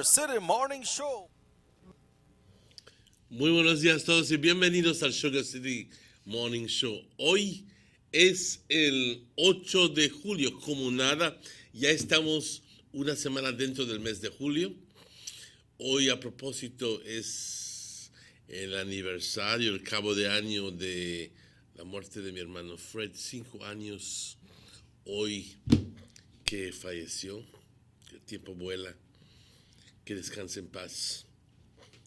SugarCity MorningShow. Muy buenos días a todos y bienvenidos al SugarCity MorningShow. Hoy es el 8 de julio, como nada, ya estamos una semana dentro del mes de julio. Hoy a propósito es el aniversario, el cabo de año de la muerte de mi hermano Fred, 5 años hoy que falleció, que el tiempo vuela, que descanse en paz,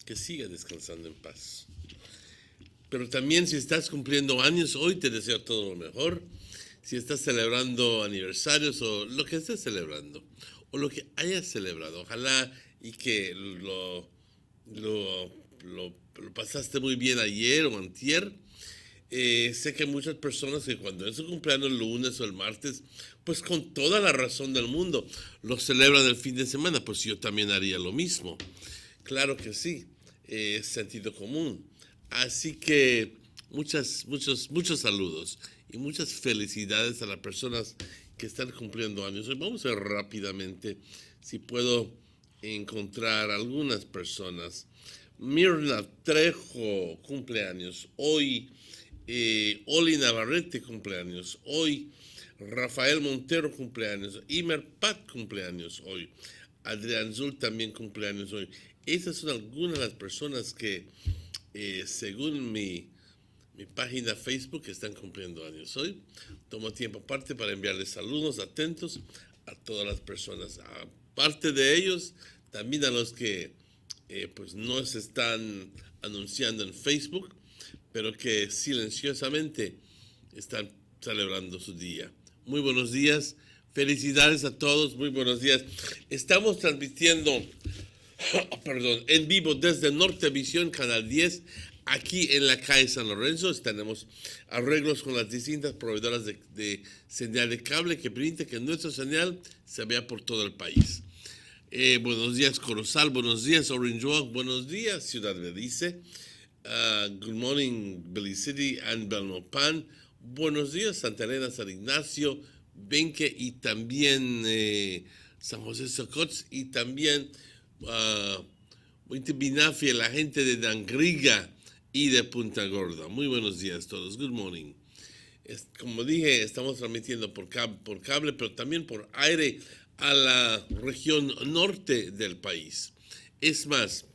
que siga descansando en paz. Pero también si estás cumpliendo años, hoy te deseo todo lo mejor. Si estás celebrando aniversarios o lo que estés celebrando, o lo que hayas celebrado, ojalá y que lo pasaste muy bien ayer o antier. Sé que hay muchas personas que cuando es su cumpleaños el lunes o el martes, pues con toda la razón del mundo, lo celebran el fin de semana, pues yo también haría lo mismo. Claro que sí, es sentido común. Así que muchos saludos y muchas felicidades a las personas que están cumpliendo años. Hoy vamos a ver rápidamente si puedo encontrar algunas personas. Mirna Trejo, cumpleaños. Hoy Oli Navarrete, cumpleaños. Hoy Rafael Montero, cumpleaños. Imer Pat, cumpleaños hoy. Adrián Zul también cumpleaños hoy. Esas son algunas de las personas que, según mi página Facebook, están cumpliendo años hoy. Tomo tiempo aparte para enviarles saludos atentos a todas las personas. Aparte de ellos, también a los que pues no se están anunciando en Facebook, pero que silenciosamente están celebrando su día. Muy buenos días, felicidades a todos, muy buenos días. Estamos transmitiendo en vivo desde Nortevisión, Canal 10, aquí en la calle San Lorenzo. Tenemos arreglos con las distintas proveedoras de señal de cable que permite que nuestra señal se vea por todo el país. Buenos días, Corozal, buenos días, Orange Walk, buenos días, Ciudad Belice. Good morning, Belize City and Belmopan. Buenos días, Santa Elena, San Ignacio, Benque y también San José Socots y también Binafi, la gente de Dangriga y de Punta Gorda. Muy buenos días a todos. Good morning. Como dije, estamos transmitiendo por cable, pero también por aire a la región norte del país. Es más,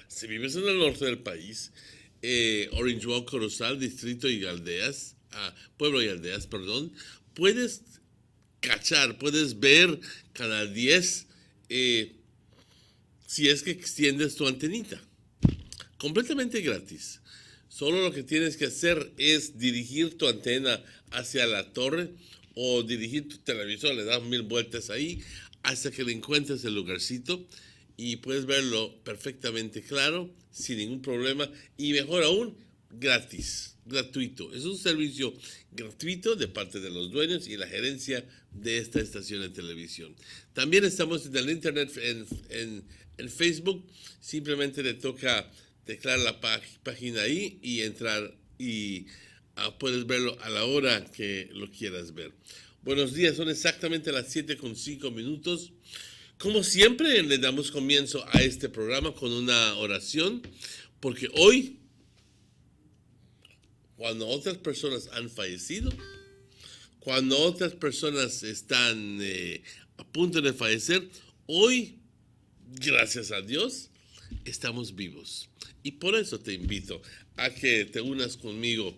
si vives en el norte del país, Orange Walk, Corozal, Distrito y Aldeas, Pueblo y Aldeas, perdón, puedes puedes ver Canal 10 si es que extiendes tu antenita. Completamente gratis. Solo lo que tienes que hacer es dirigir tu antena hacia la torre o dirigir tu televisor, le das 1000 vueltas ahí hasta que le encuentres el lugarcito y puedes verlo perfectamente claro, sin ningún problema y mejor aún, gratuito. Es un servicio gratuito de parte de los dueños y la gerencia de esta estación de televisión. También estamos en el internet, en Facebook. Simplemente le toca teclar la página ahí y entrar y puedes verlo a la hora que lo quieras ver. Buenos días, son exactamente las 7:05. Como siempre, le damos comienzo a este programa con una oración, porque hoy, cuando otras personas han fallecido, cuando otras personas están a punto de fallecer, hoy, gracias a Dios, estamos vivos. Y por eso te invito a que te unas conmigo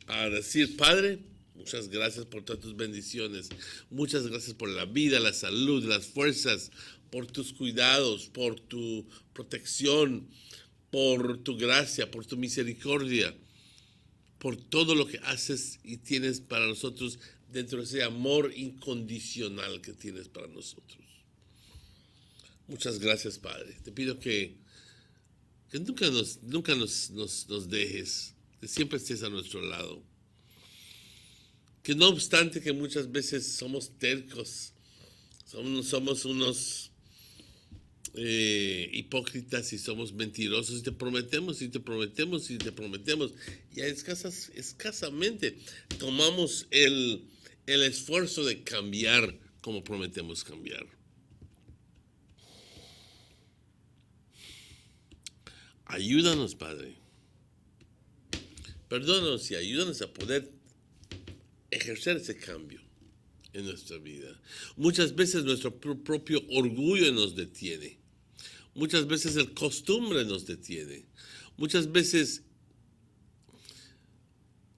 a decir: Padre, muchas gracias por todas tus bendiciones. Muchas gracias por la vida, la salud, las fuerzas, por tus cuidados, por tu protección, por tu gracia, por tu misericordia, por todo lo que haces y tienes para nosotros dentro de ese amor incondicional que tienes para nosotros. Muchas gracias, Padre. Te pido que nunca nos dejes, que siempre estés a nuestro lado. Que no obstante que muchas veces somos tercos, somos unos hipócritas y somos mentirosos y te prometemos y te prometemos y te prometemos y escasamente tomamos el esfuerzo de cambiar como prometemos cambiar. Ayúdanos, Padre. Perdónanos y ayúdanos a poder ejercer ese cambio en nuestra vida. Muchas veces nuestro propio orgullo nos detiene. Muchas veces el costumbre nos detiene. Muchas veces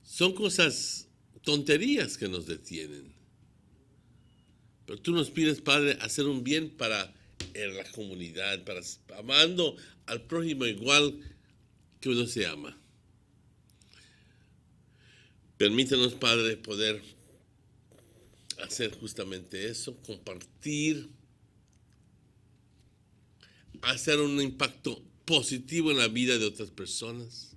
son cosas, tonterías que nos detienen. Pero tú nos pides, Padre, hacer un bien para la comunidad, para amando al prójimo igual que uno se ama. Permítanos, Padre, poder hacer justamente eso, compartir, hacer un impacto positivo en la vida de otras personas.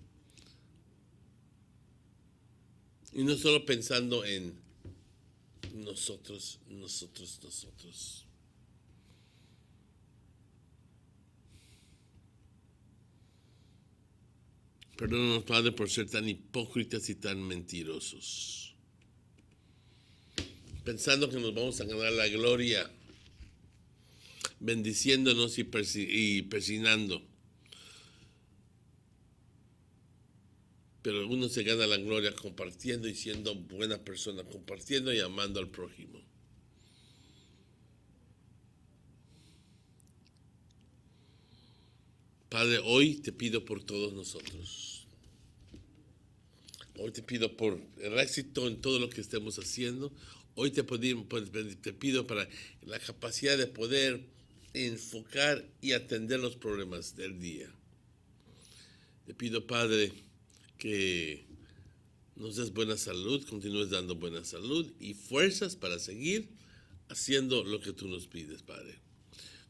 Y no solo pensando en nosotros. Perdónanos, Padre, por ser tan hipócritas y tan mentirosos. Pensando que nos vamos a ganar la gloria, bendiciéndonos y persignando. Pero uno se gana la gloria compartiendo y siendo buena persona, compartiendo y amando al prójimo. Padre, hoy te pido por todos nosotros. Hoy te pido por el éxito en todo lo que estemos haciendo. Hoy te pido para la capacidad de poder enfocar y atender los problemas del día. Te pido, Padre, que nos des buena salud, continúes dando buena salud y fuerzas para seguir haciendo lo que tú nos pides, Padre.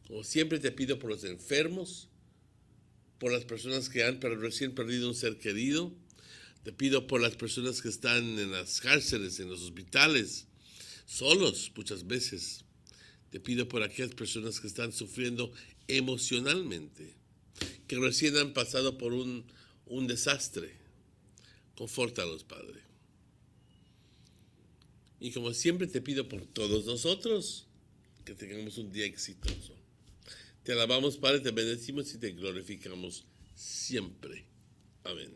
Como siempre te pido por los enfermos, por las personas que han recién perdido un ser querido. Te pido por las personas que están en las cárceles, en los hospitales, solos muchas veces. Te pido por aquellas personas que están sufriendo emocionalmente, que recién han pasado por un desastre. Confórtalos, Padre. Y como siempre te pido por todos nosotros, que tengamos un día exitoso. Te alabamos, Padre, te bendecimos y te glorificamos siempre. Amén.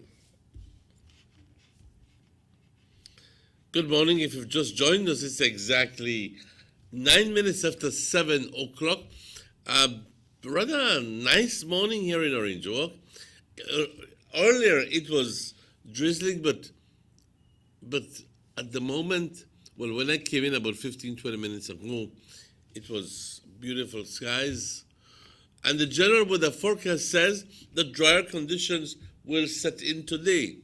Good morning. If you've just joined us, it's exactly 9 minutes after 7 o'clock. Rather nice morning here in Orange Walk. Earlier it was drizzling, but at the moment, well, when I came in about 15-20 minutes ago, it was beautiful skies. And the general weather forecast says that drier conditions will set in today.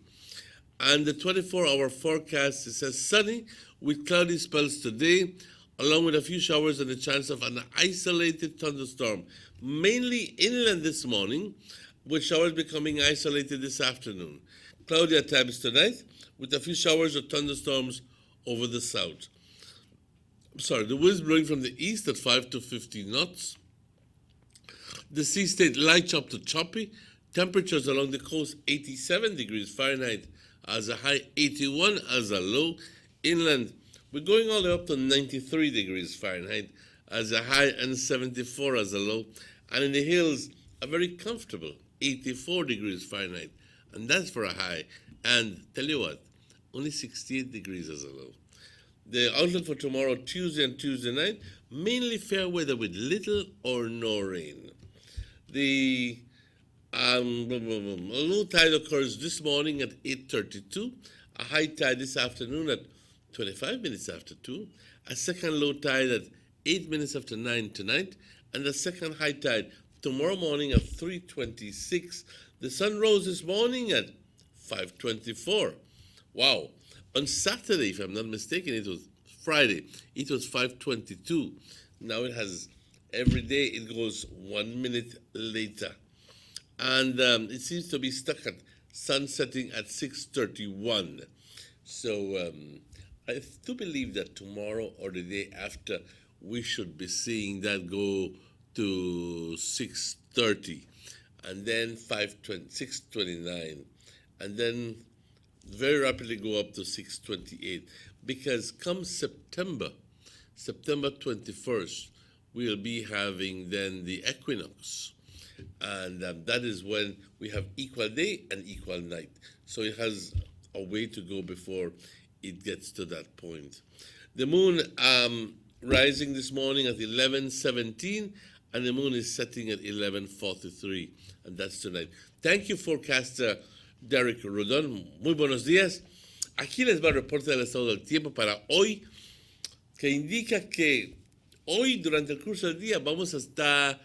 And the 24-hour forecast, it says sunny with cloudy spells today, along with a few showers and a chance of an isolated thunderstorm, mainly inland this morning, with showers becoming isolated this afternoon. Cloudy at times tonight, with a few showers or thunderstorms over the south. The winds blowing from the east at 5 to 15 knots. The sea stayed light up to choppy. Temperatures along the coast 87 degrees Fahrenheit as a high, 81 as a low. Inland, we're going all the way up to 93 degrees Fahrenheit as a high and 74 as a low. And in the hills, a very comfortable 84 degrees Fahrenheit. And that's for a high. And tell you what, only 68 degrees as a low. The outlook for tomorrow, Tuesday and Tuesday night, mainly fair weather with little or no rain. The low tide occurs this morning at 8:32, a high tide this afternoon at 25 minutes after 2, a second low tide at 8 minutes after 9 tonight, and a second high tide tomorrow morning at 3:26. The sun rose this morning at 5:24. Wow. On Saturday, if I'm not mistaken, it was Friday, it was 5:22. Now it has, every day it goes 1 minute later. And it seems to be stuck at sun setting at 6:31. So I do believe that tomorrow or the day after, we should be seeing that go to 6:30, and then 6:29, and then very rapidly go up to 6:28, because come September 21st, we'll be having then the equinox. And that is when we have equal day and equal night. So it has a way to go before it gets to that point. The moon rising this morning at 11:17, and the moon is setting at 11:43, and that's tonight. Thank you, forecaster Derek Rudon. Muy buenos días. Aquí les va el reporte del estado del tiempo para hoy, que indica que hoy, durante el curso del día, vamos a estar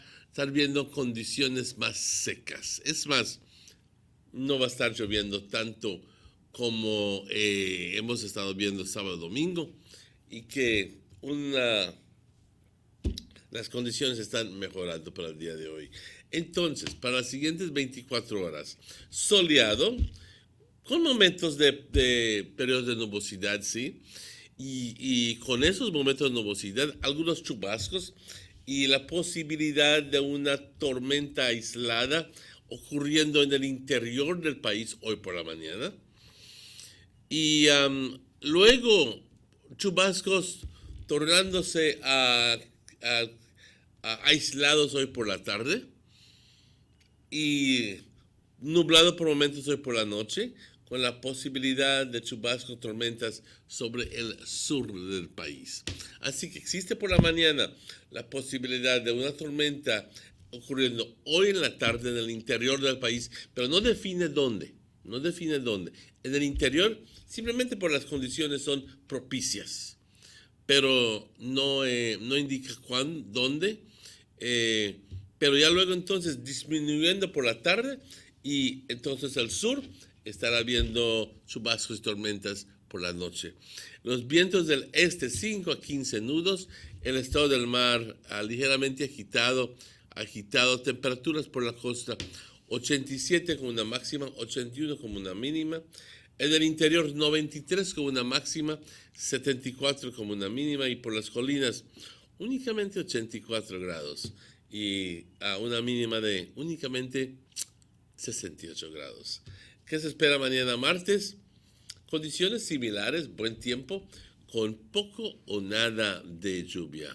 viendo condiciones más secas. Es más, no va a estar lloviendo tanto como hemos estado viendo sábado y domingo, y que las condiciones están mejorando para el día de hoy. Entonces, para las siguientes 24 horas, soleado, con momentos de periodos de nubosidad, sí, y con esos momentos de nubosidad, algunos chubascos y la posibilidad de una tormenta aislada ocurriendo en el interior del país hoy por la mañana. Y luego chubascos tornándose a aislados hoy por la tarde y nublado por momentos hoy por la noche, con la posibilidad de chubascos, tormentas sobre el sur del país. Así que existe por la mañana la posibilidad de una tormenta ocurriendo hoy en la tarde en el interior del país, pero no define dónde. En el interior, simplemente por las condiciones son propicias, pero no indica dónde. Pero ya luego entonces disminuyendo por la tarde, y entonces al sur estará viendo chubascos y tormentas por la noche. Los vientos del este 5 a 15 nudos, el estado del mar ligeramente agitado, temperaturas por la costa 87 como una máxima, 81 como una mínima. En el interior 93 como una máxima, 74 como una mínima, y por las colinas únicamente 84 grados y a una mínima de únicamente 68 grados. ¿Qué se espera mañana martes? Condiciones similares, buen tiempo, con poco o nada de lluvia.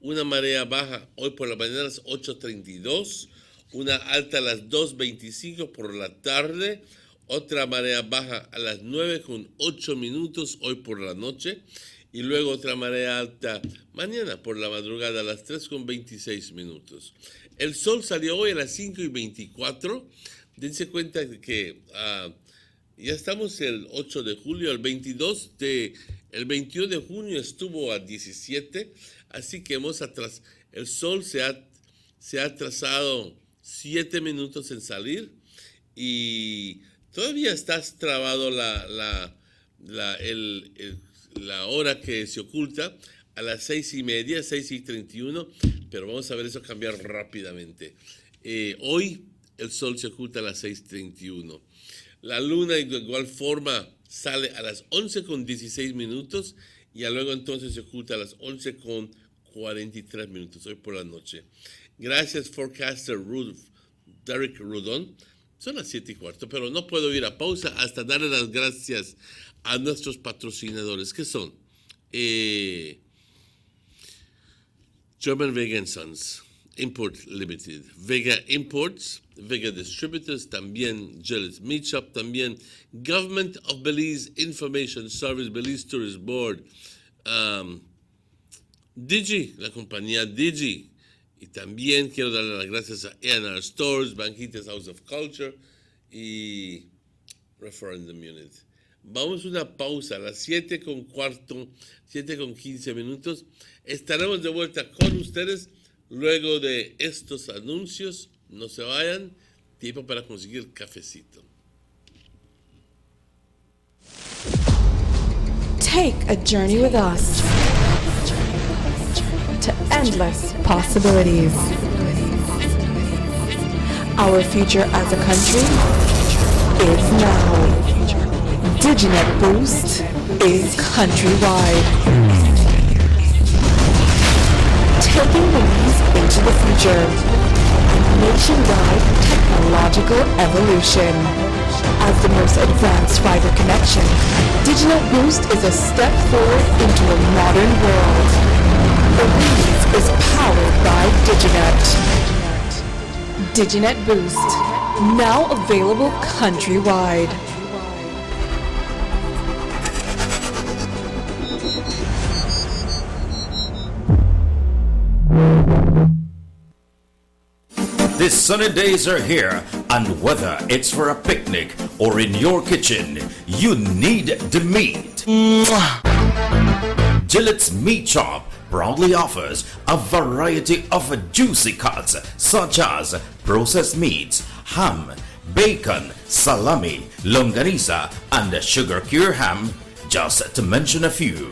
Una marea baja hoy por la mañana a las 8:32, una alta a las 2:25 por la tarde, otra marea baja a las 9:08 hoy por la noche, y luego otra marea alta mañana por la madrugada a las 3:26. El sol salió hoy a las 5:24. Dense cuenta de que ya estamos el 8 de julio, el 21 de junio estuvo a 17, así que el sol se ha atrasado 7 minutos en salir, y todavía estás trabado la hora que se oculta a las 6:30, 6:31, pero vamos a ver eso cambiar rápidamente. Hoy el sol se oculta a las 6:31. La luna de igual forma sale a las 11:16 y luego entonces se oculta a las 11:43 hoy por la noche. Gracias, forecaster Derek Rudon. Son las 7:15, pero no puedo ir a pausa hasta darle las gracias a nuestros patrocinadores, que son German Vega & Sons Import Limited, Vega Imports, Vega Distributors, también Gilles Meat Shop, también Government of Belize Information Service, Belize Tourist Board, Digi, la compañía Digi, y también quiero darle las gracias a A&R Stores, Banquitas House of Culture y Referendum Unit. Vamos a una pausa a las 7:15, 7:15. Estaremos de vuelta con ustedes luego de estos anuncios. No se vayan, tiempo para conseguir cafecito. Take a journey with us to endless possibilities. Our future as a country is now. DigiNet Boost is countrywide. Taking the leads into the future. Nationwide technological evolution. As the most advanced fiber connection, DigiNet Boost is a step forward into a modern world. The lead is powered by DigiNet. DigiNet Boost, now available countrywide. These sunny days are here, and whether it's for a picnic or in your kitchen, you need the meat. Gillette's Meat Shop proudly offers a variety of juicy cuts such as processed meats, ham, bacon, salami, longaniza, and sugar cure ham, just to mention a few.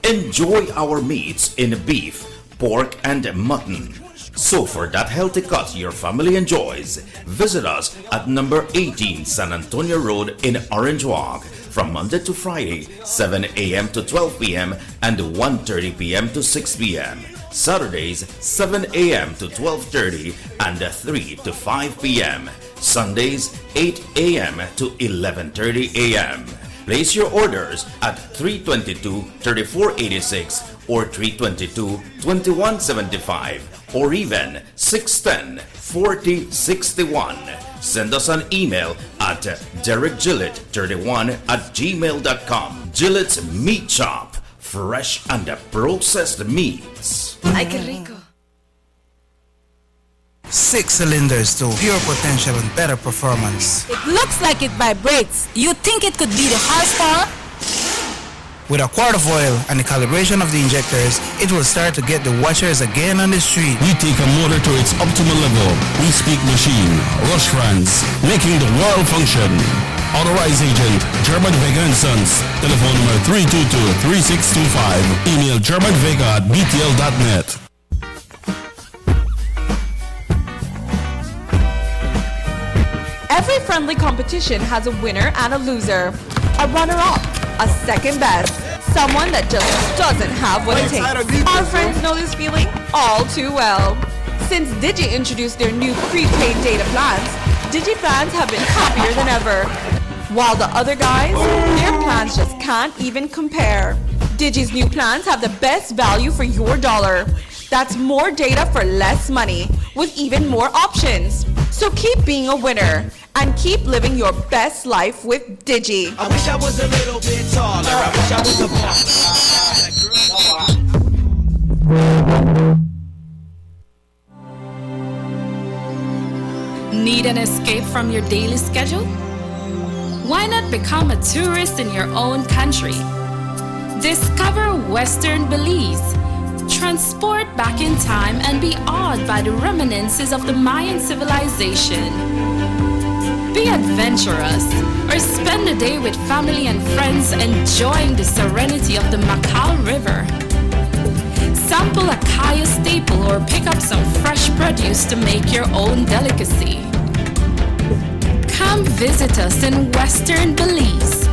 Enjoy our meats in beef, pork, and mutton. So for that healthy cut your family enjoys, visit us at number 18 San Antonio Road in Orange Walk from Monday to Friday, 7 a.m. to 12 p.m. and 1:30 p.m. to 6 p.m. Saturdays, 7 a.m. to 12:30 and 3 to 5 p.m. Sundays, 8 a.m. to 11:30 a.m. Place your orders at 322-3486 or 322-2175 or even 610-4061. Send us an email at derekgillett31@gmail.com. Gillette's Meat Shop, fresh and processed meats. Ay, qué rico. 6 cylinders to pure potential and better performance. It looks like it vibrates. You think it could be the horsepower? With a quart of oil and the calibration of the injectors, it will start to get the watchers again on the street. We take a motor to its optimal level. We speak machine, Rush France, making the world function. Authorized agent, German Vega & Sons. Telephone number 322-3625. Email germanvega@btl.net. Every friendly competition has a winner and a loser, a runner-up, a second best, someone that just doesn't have what it takes. Our friends know this feeling all too well. Since Digi introduced their new prepaid data plans, Digi plans have been happier than ever. While the other guys, their plans just can't even compare. Digi's new plans have the best value for your dollar. That's more data for less money, with even more options. So keep being a winner and keep living your best life with Digi. I wish I was a little bit taller. I wish I was a Need an escape from your daily schedule? Why not become a tourist in your own country? Discover Western Belize. Transport back in time and be awed by the reminiscences of the Mayan civilization. Be adventurous or spend a day with family and friends enjoying the serenity of the Macau River. Sample a kaya staple or pick up some fresh produce to make your own delicacy. Come visit us in Western Belize.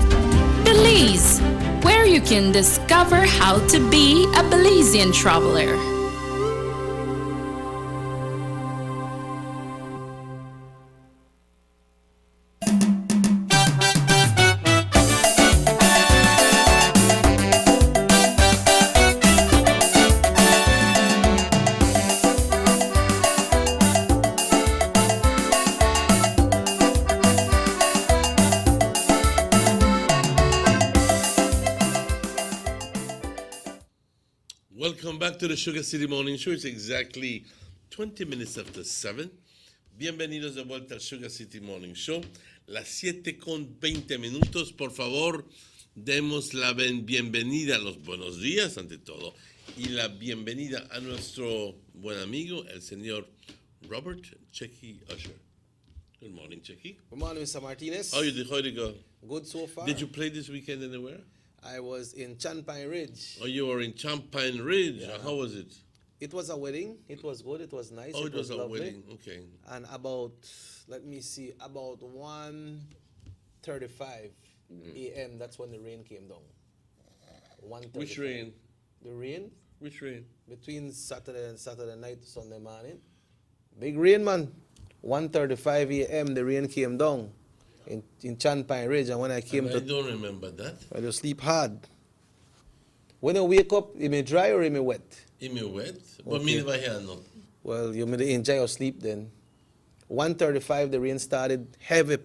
Belize, where you can discover how to be a Belizean traveler. Welcome back to the Sugar City Morning Show. It's exactly 20 minutes after 7. Bienvenidos de vuelta al Sugar City Morning Show. Las 7:20. Por favor, demos la bienvenida, los buenos días ante todo, y la bienvenida a nuestro buen amigo, el señor Robert Checky Usher. Good morning, Checky. Good morning, Mr. Martinez. How did it go? Good so far. Did you play this weekend anywhere? I was in Champagne Ridge. Oh, you were in Champagne Ridge. Yeah. How was it? It was a wedding. It was good. It was nice. Oh, it was a lovely. wedding. Okay. And about 1:35 a.m., that's when the rain came down. 1:35. Which rain? The rain Which rain? between Saturday night to Sunday morning. Big rain, man. 1:35 a.m., the rain came down in Champagne Ridge. And when I came I don't remember that. well, you sleep hard. When you wake up, it may dry or it may wet. It may wet, but Okay. me never hear no. Well, you may enjoy your sleep then. 1:35 the rain started heavy,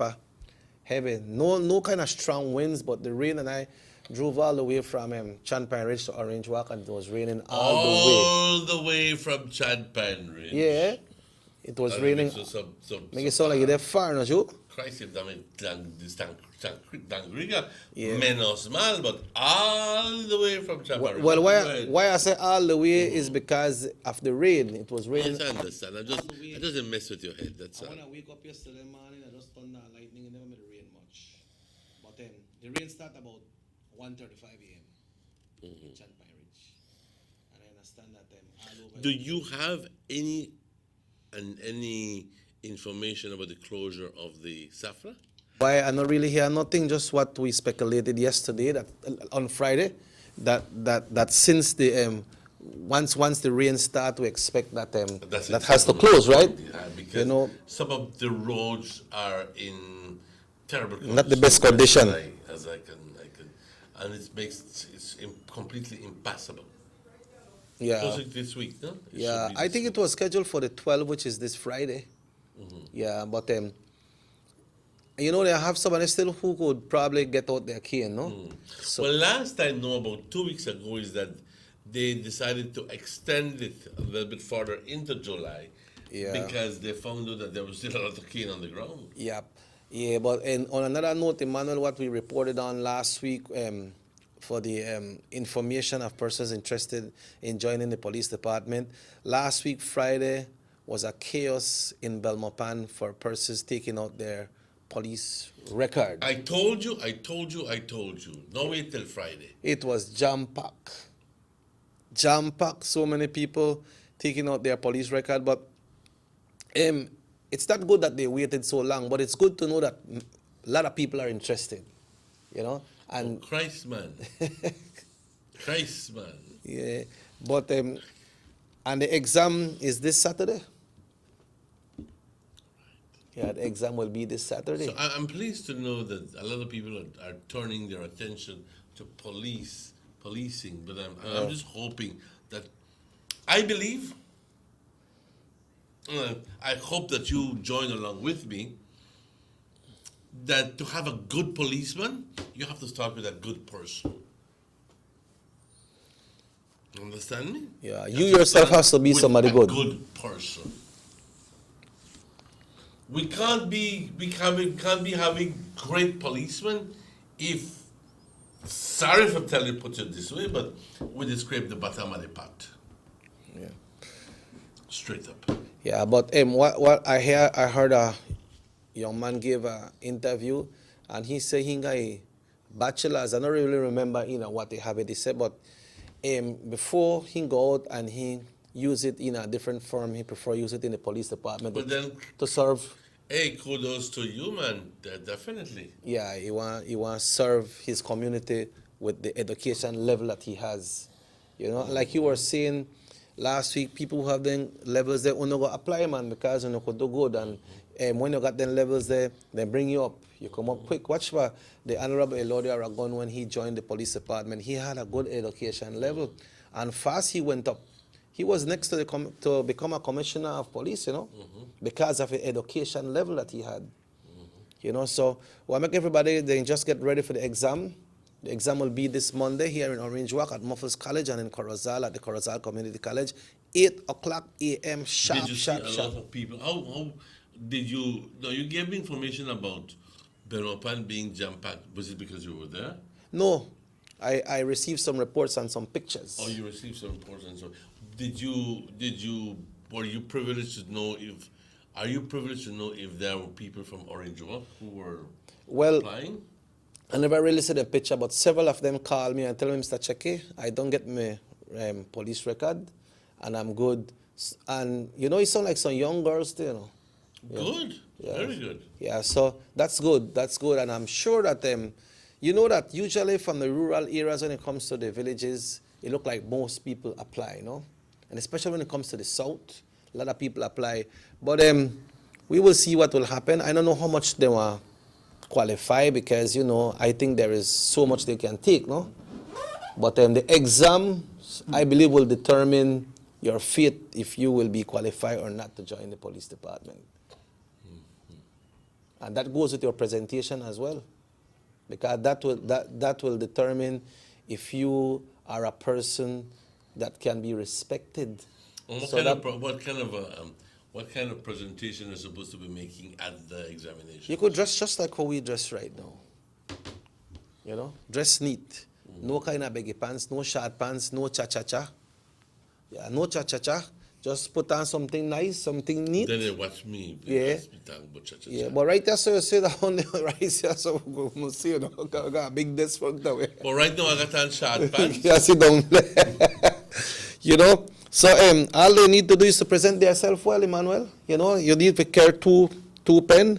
heavy. No kind of strong winds, but the rain, and I drove all the way from Chanpine Ridge to Orange Walk, and it was raining all the way. All the way from Chanpine Ridge. Yeah, it was raining. Make it sound like you're there far, no joke? Christ, if Dangriga, Yeah. menos mal, but all the way from Chanpine Ridge. Well, why I say all the way is because of the rain. It was raining. Yes, I understand. I just mess with your head, that's all. When I wake up yesterday morning, I just thunder and lightning, it never made it rain much. But the rain started about 1:35 a.m. in Chanpine Ridge. And I understand that all over. Do you have any information about the closure of the Safra? Why I not really hear nothing, just what we speculated yesterday, that on Friday, that since the once the rain start, we expect that that has to close, right? Because You know, some of the roads are in terrible condition. Not the best condition. As I can, and it's completely impassable. yeah, Closing this week, no? yeah. I think it was scheduled for the 12th, which is this Friday. Yeah, but you know, they have somebody still who could probably get out their key, no? So Well, last I know, about 2 weeks ago, is that they decided to extend it a little bit further into July. Yeah. Because they found out that there was still a lot of cane on the ground. yeah, yeah. But on another note, Emmanuel, what we reported on last week for the information of persons interested in joining the police department. Last week, Friday, was a chaos in Belmopan for persons taking out their police record. I told you. No wait till Friday. It was jam-packed. Jam-packed, so many people taking out their police record. But it's not good that they waited so long, but it's good to know that a lot of people are interested, you know? And Christ, man. Christ, man. yeah, but and the exam is this Saturday. Yeah, the exam will be this Saturday. So I'm pleased to know that a lot of people are turning their attention to policing, but I'm just hoping that, I believe, I hope that you join along with me, that to have a good policeman, you have to start with a good person. Understand me? Yeah, you yourself has to be with somebody a good. good person. We can't be having great policemen if, sorry for telling put it this way, but we scrape the bottom of the pot. Yeah. Straight up. Yeah, but what I heard a young man gave an interview, and he said he got a bachelor's. I don't really remember, what they have it. He said, but before he go out and he use it in a different firm, he prefer use it in the police department But then, to serve. hey, kudos to you, man. Definitely. Yeah, he want to serve his community with the education level that he has. Like you were saying last week, people who have them levels there, go apply, man, because you could do good. And when you got them levels there, they bring you up. You come up quick. Watch for the Honorable Elodie Aragon when he joined the police department. He had a good education level, and fast he went up. He was next to become a commissioner of police, because of the education level that he had. So we'll make everybody, they just get ready for the exam. The exam will be this Monday here in Orange Walk at Muffles College and in Corozal at the Corozal Community College, 8 o'clock a.m. sharp, Did you sharp, see a sharp. lot of people? How did you? No, you gave me information about Belmopan being jam-packed. Was it because you were there? No, I received some reports and some pictures. Oh, you received some reports and so. Were you privileged to know if? Are you privileged to know if there were people from Orange Walk who were applying? I never really see the picture, but several of them call me and tell me, Mr. Checky, I don't get my police record, and I'm good. And it sound like some young girls too, Good, Yeah. very good. Yeah, so that's good, and I'm sure that that usually from the rural areas when it comes to the villages, it look like most people apply, and especially when it comes to the south, a lot of people apply. But we will see what will happen. I don't know how much they will qualify because I think there is so much they can take, no. But the exam, I believe, will determine your fate if you will be qualified or not to join the police department. And that goes with your presentation as well, because that will determine if you are a person that can be respected. And So what kind of presentation are you supposed to be making at the examination? you could dress just like how we dress right now. You know, dress neat. No kind of baggy pants, no short pants, no cha-cha-cha. Yeah, no cha-cha-cha. Just put on something nice, something neat. Then they watch me. Yeah. Yeah, but right there, so you say that on the right there, so we see, you know, got a big desk front that way. But right now I got on short pants. Yeah, sit down. You know, so all they need to do is to present themselves well, Emmanuel. You know, you need to carry two pen,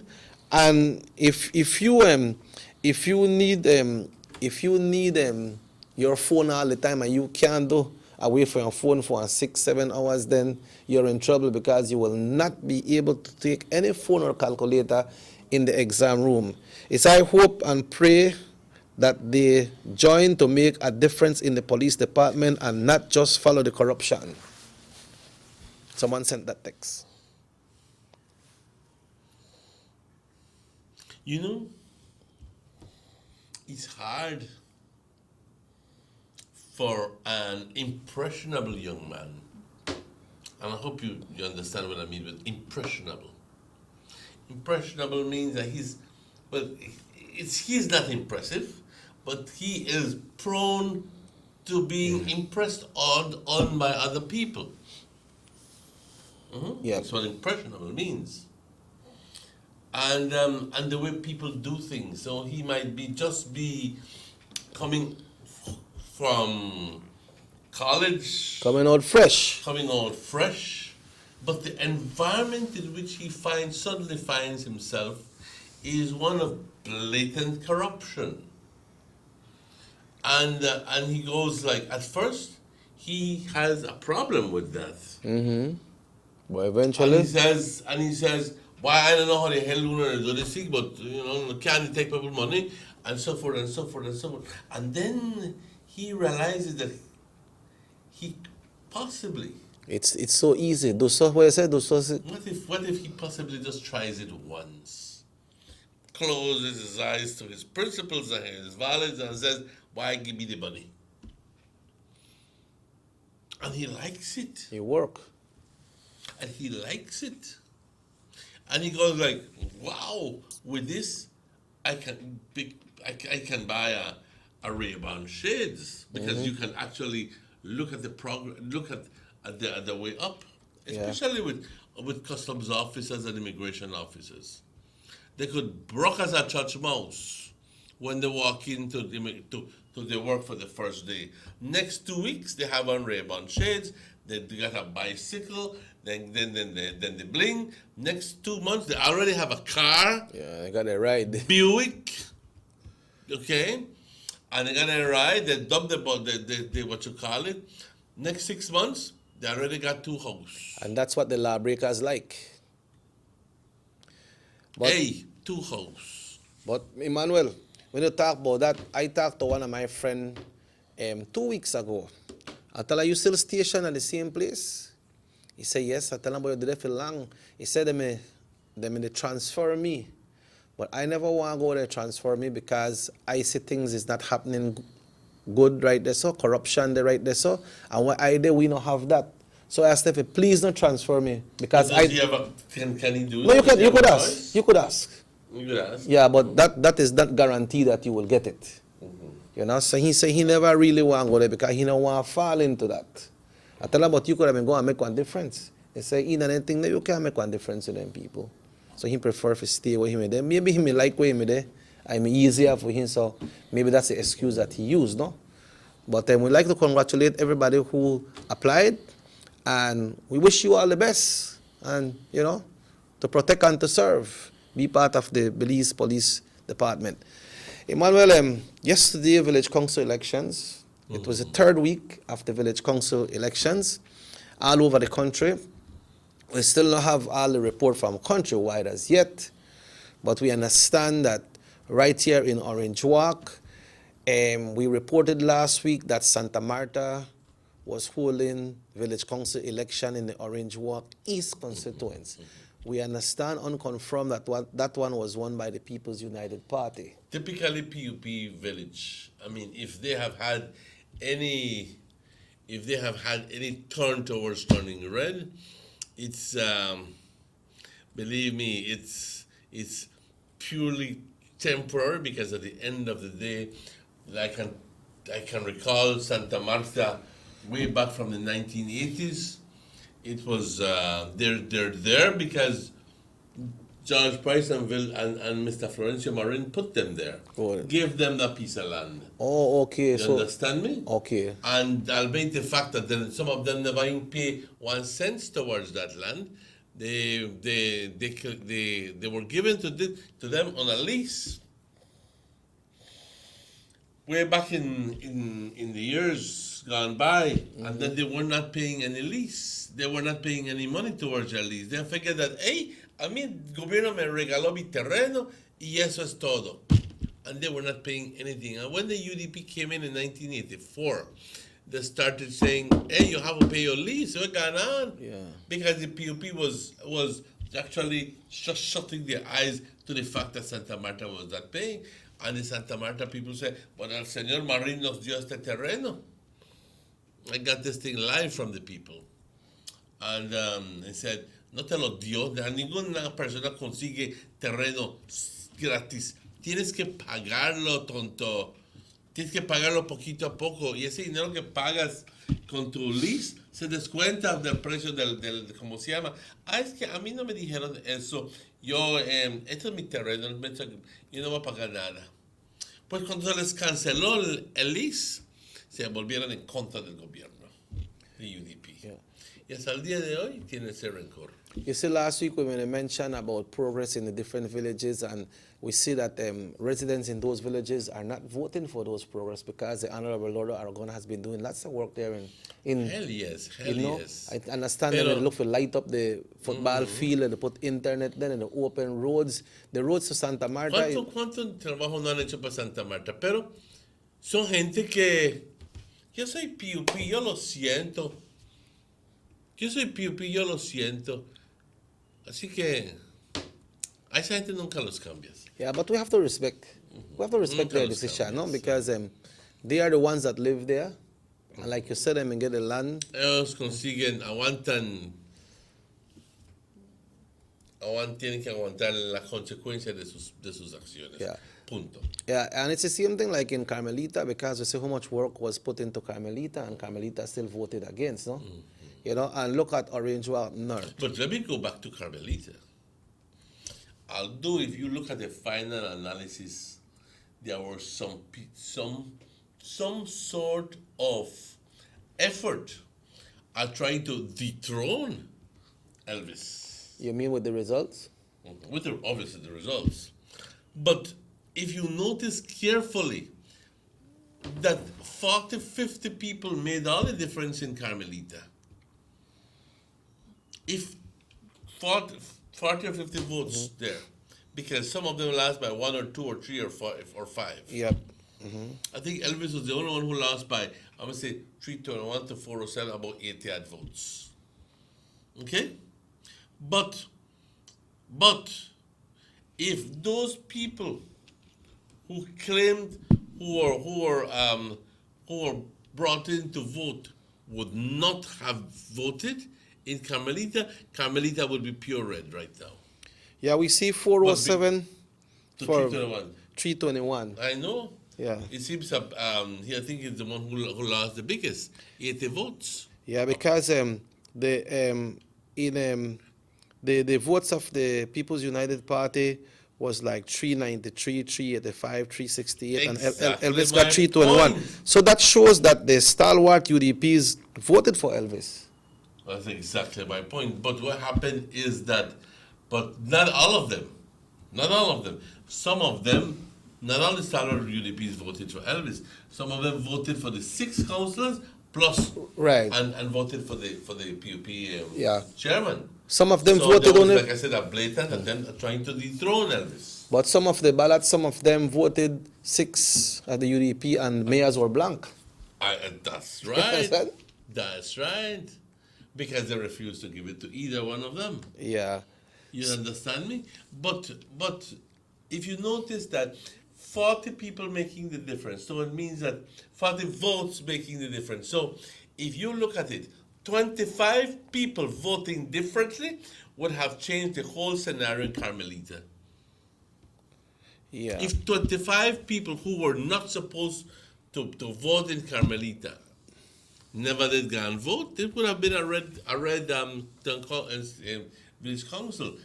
and if you need your phone all the time and you can't do away from your phone for 6-7 hours, then you're in trouble, because you will not be able to take any phone or calculator in the exam room. It's I hope and pray that they join to make a difference in the police department and not just follow the corruption. Someone sent that text. You know, it's hard for an impressionable young man, and I hope you understand what I mean with impressionable. Impressionable means that he's not impressive, but he is prone to being impressed on by other people. Yeah. That's what impressionable means. And the way people do things. So he might be coming from college. Coming out fresh. But the environment in which he suddenly finds himself is one of blatant corruption. And he goes like, at first, he has a problem with that. Mm-hmm. Well, eventually. And he says, why I don't know how the hell you're going to do this thing, but, you know, can't take people money, and so forth, and so forth, and so forth. And then he realizes that he possibly... It's so easy. What if he possibly just tries it once? Closes his eyes to his principles and his values and says, why give me the money? And he likes it. He work. And he likes it. And he goes like, wow, with this, I can buy a Ray-Ban shades, because you can actually look at the way up, especially with customs officers and immigration officers. They could broke as a church mouse when they walk into their work for the first day. Next 2 weeks, they have on Ray-Ban shades. They got a bicycle. Then they bling. Next 2 months, they already have a car. Yeah, they got a ride. Buick. Okay, and they got a ride. They dump the what you call it. Next 6 months, they already got 2 houses. And that's what the lawbreakers like. But, 2 houses. But Emmanuel, when you talk about that, I talked to one of my friends 2 weeks ago. I tell her, you still stationed at the same place? He said, yes. I tell him, but you did it for long. He said, they transfer me. But I never want to go there transfer me, because I see things is not happening good right there, so corruption there right there, so, and what I did, we don't have that. So I asked him, please don't transfer me, because can he do it? No, you could ask. You could ask. You could ask. Yeah, but that is not guarantee that you will get it. You know, so he said he never really want to go there because he don't want to fall into that. I tell him, but you could have been going and make one difference. They say, in anything that you can make one difference to them people. So he prefer to stay with him there. Maybe he may like where him there. I'm easier for him, so maybe that's the excuse that he used, no? But we'd like to congratulate everybody who applied, and we wish you all the best. And, you know, to protect and to serve, be part of the Belize Police Department. Emmanuel, yesterday, village council elections. It was the 3rd week of the village council elections all over the country. We still don't have all the report from countrywide as yet, but we understand that right here in Orange Walk, we reported last week that Santa Marta was holding village council election in the Orange Walk East constituency. we understand unconfirmed that one was won by the People's United Party. Typically PUP village. I mean, if they have had any turn towards turning red, it's believe me, it's purely temporary, because at the end of the day, I can recall Santa Marta way back from the 1980s. It was they're there because George Price and Mr. Florencio Marin put them there, gave them that piece of land. Oh, okay. You understand me? Okay. And albeit the fact that some of them never even pay 1 cent towards that land, they were given to them on a lease. Way back in the years gone by, and then they were not paying any lease. They were not paying any money towards their lease. They figured that, hey, a mí el gobierno me regaló mi terreno y eso es todo. And they were not paying anything. And when the UDP came in 1984, they started saying, hey, you have to pay your lease. What's going on? Yeah. Because the PUP was actually just shutting their eyes to the fact that Santa Marta was not paying. And the Santa Marta people say, but el señor Marín nos dio este terreno. I got this thing live from the people. And they said, no te lo dio, ninguna persona consigue terreno gratis. Tienes que pagarlo, tonto. Tienes que pagarlo poquito a poco. Y ese dinero que pagas con tu lease se descuenta del precio del ¿cómo se llama? Ah, es que a mí no me dijeron eso. Yo, esto es mi terreno, yo no voy a pagar nada. Pues cuando se les canceló el lease, se volvieron en contra del gobierno, de UDP. Yeah. Y hasta el día de hoy tiene ese rencor. You see, last week when I mentioned about progress in the different villages, and we see that residents in those villages are not voting for those progress because the Honorable Lord Aragon has been doing lots of work there. Hell yes. I understand that they look for light up the football field and they put internet then and the open roads. The roads to Santa Marta. ¿Cuánto trabajo no han hecho para Santa Marta? Pero son gente que... Yo soy PUP, yo lo siento. Así que a esa gente nunca los cambias. Yeah, but we have to respect. We have to respect their decision, no? Because they are the ones that live there. And like you said, get the land. Ellos tienen que aguantar la consecuencia de sus acciones. Yeah. Punto. Yeah, and it's the same thing like in Carmelita, because we see how much work was put into Carmelita, and Carmelita still voted against, no? Mm-hmm. You know, and look at Orange Walk North. But let me go back to Carmelita. Although if you look at the final analysis, there was some sort of effort at trying to dethrone Elvis. You mean with the results? With obviously the results. But if you notice carefully that 40, 50 people made all the difference in Carmelita. If 40 or 50 votes there, because some of them lost by 1 or 2 or 3 or 5. Yep. I think Elvis was the only one who lost by, I'm going to say, 321 to 407, about 80 odd votes. Okay? But if those people who claimed, who were brought in to vote would not have voted in Carmelita would be pure red right now. Yeah, we see 407 to for 321. 321. I know. Yeah. It seems I think he's the one who lost the biggest, 80 votes. Yeah, because the votes of the People's United Party was like 393, 385, 368, Exactly and Elvis got my 321. point. So that shows that the stalwart UDPs voted for Elvis. That's exactly my point. But what happened is that, but not all of them. Some of them, not all the stalwart UDPs voted for Elvis. Some of them voted for the 6 councillors plus, right, and voted for the PUP chairman. Some of them so voted there was, only, like I said, a blatant attempt trying to dethrone Elvis. but some of the ballots, some of them voted 6 at the UDP and mayors were blank. That's right. That's right. Because they refused to give it to either one of them. Yeah. You understand me? But if you notice that 40 people making the difference, so it means that 40 votes making the difference. So if you look at it, 25 people voting differently would have changed the whole scenario in Carmelita. Yeah. If 25 people who were not supposed to vote in Carmelita never did go and vote, it would have been a red village council,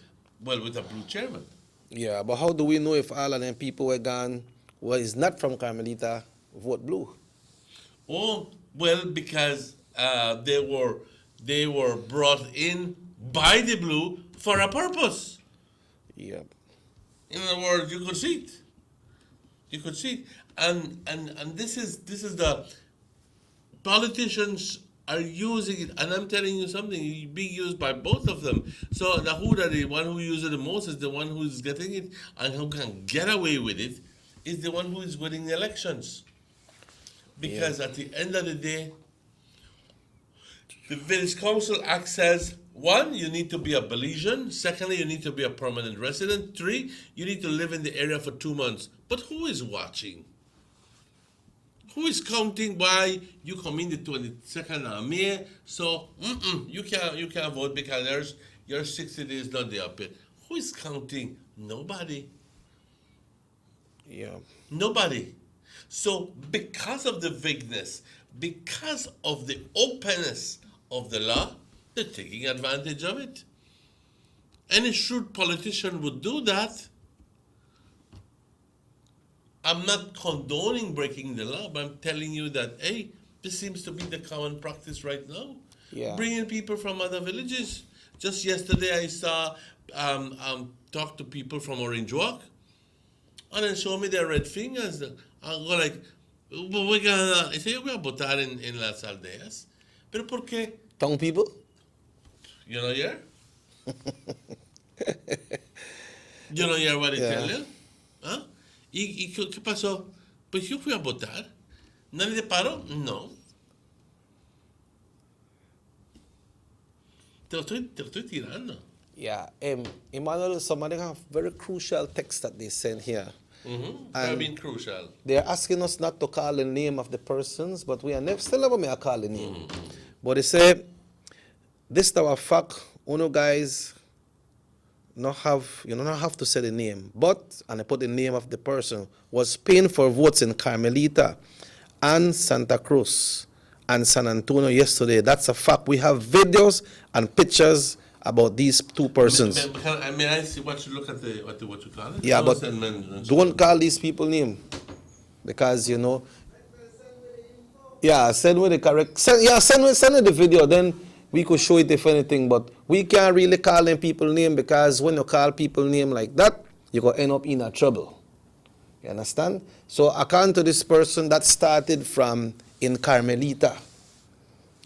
well, with a blue chairman. Yeah, but how do we know if all of them people were gone, is not from Carmelita, vote blue? Oh, well, because they were brought in by the blue for a purpose. Yep. In other words, you could see it. You could see it. And this is the politicians are using it, and I'm telling you something, it's being used by both of them. So the one who uses it the most is the one who is getting it and who can get away with it is the one who is winning the elections. Because at the end of the day, the village council act says, 1, you need to be a Belizean. Secondly, you need to be a permanent resident. 3, you need to live in the area for 2 months. But who is watching? Who is counting why you come in the 22nd of May? So you can't vote because your 60 days not there up yet. Who is counting? Nobody. Yeah. Nobody. So because of the vagueness, because of the openness of the law, they're taking advantage of it. Any shrewd politician would do that. I'm not condoning breaking the law, but I'm telling you that, hey, this seems to be the common practice right now. Yeah. Bringing people from other villages. Just yesterday I saw, talk to people from Orange Walk, and then show me their red fingers. I go like, we're gonna, I say, yo voy a votar en las aldeas. ¿Pero por qué? Tongue people? You know here? You know here what I tell you? ¿Ah? ¿Y qué pasó? Pues yo fui a votar. ¿Nadie te paró? No. Te lo estoy tirando. Yeah. Emmanuel, somebody have very crucial text that they sent here. Very been crucial. They're asking us not to call the name of the persons, but we are still never may call the name. But they say, this our fact, uno guys not have to say the name, but, and I put the name of the person, was paying for votes in Carmelita and Santa Cruz and San Antonio yesterday. That's a fact. We have videos and pictures about these two persons. May I see what you look at what you call it? Yeah, but don't call these people name, because yeah, send me the correct. Send me the video. Then we could show it if anything. But we can't really call them people name, because when you call people name like that, you go end up in a trouble. You understand? So according to this person, that started from in Carmelita,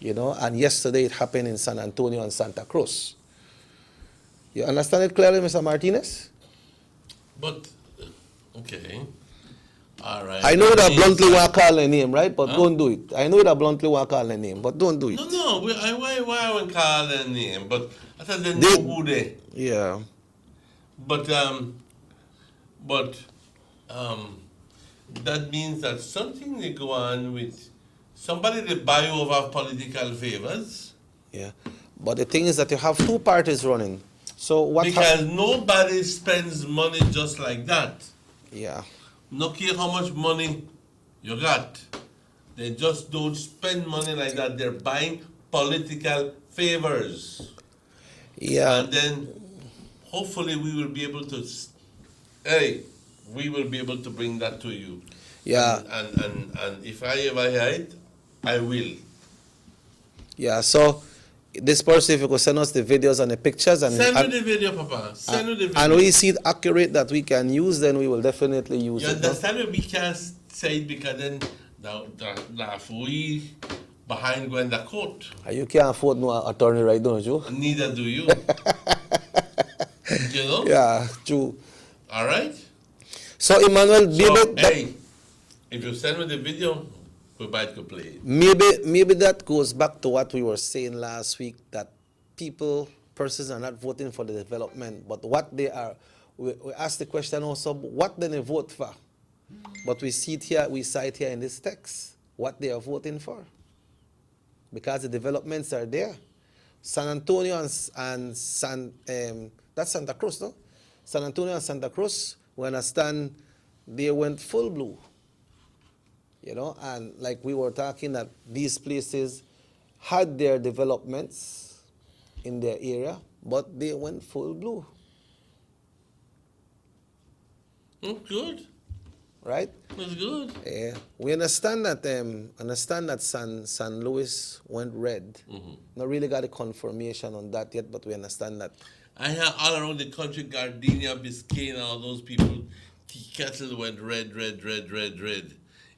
and yesterday it happened in San Antonio and Santa Cruz. You understand it clearly, Mr. Martinez? But, okay. All right. I know that bluntly want to call a name, right? But don't do it. I know that bluntly want to call a name, but don't do it. No. Why I won't call their name? But I thought they know who they. Yeah. But that means that something they go on with somebody they buy over political favors. Yeah. But the thing is that you have two parties running. So what? Because nobody spends money just like that. Yeah. No care how much money you got. They just don't spend money like that. They're buying political favors. Yeah. And then hopefully we will be able to bring that to you. Yeah. And if I ever hear it, I will. Yeah, so this person, if you could send us the videos and the pictures and send me the video, Papa. Send me the video. And we see it accurate that we can use, then we will definitely use you it. You understand me? We can't say it because then we behind going the court. You can't afford no attorney right now, don't you? Neither do you. You know? Yeah, true. All right? So, Emmanuel, if you send me the video, we might go play it. Maybe that goes back to what we were saying last week, that people persons are not voting for the development, but what they are. We ask the question also, what then they vote for? But we see it here, we cite here in this text, what they are voting for. Because the developments are there. San Antonio and that's Santa Cruz, no? San Antonio and Santa Cruz, we understand they went full blue. You know, and like we were talking that these places had their developments in their area, but they went full blue. Oh, good. Right? That's good. Yeah. We understand that San Luis went red. Not really got a confirmation on that yet, but we understand that. I have all around the country, Gardenia, Biscayne, all those people, cattle went red.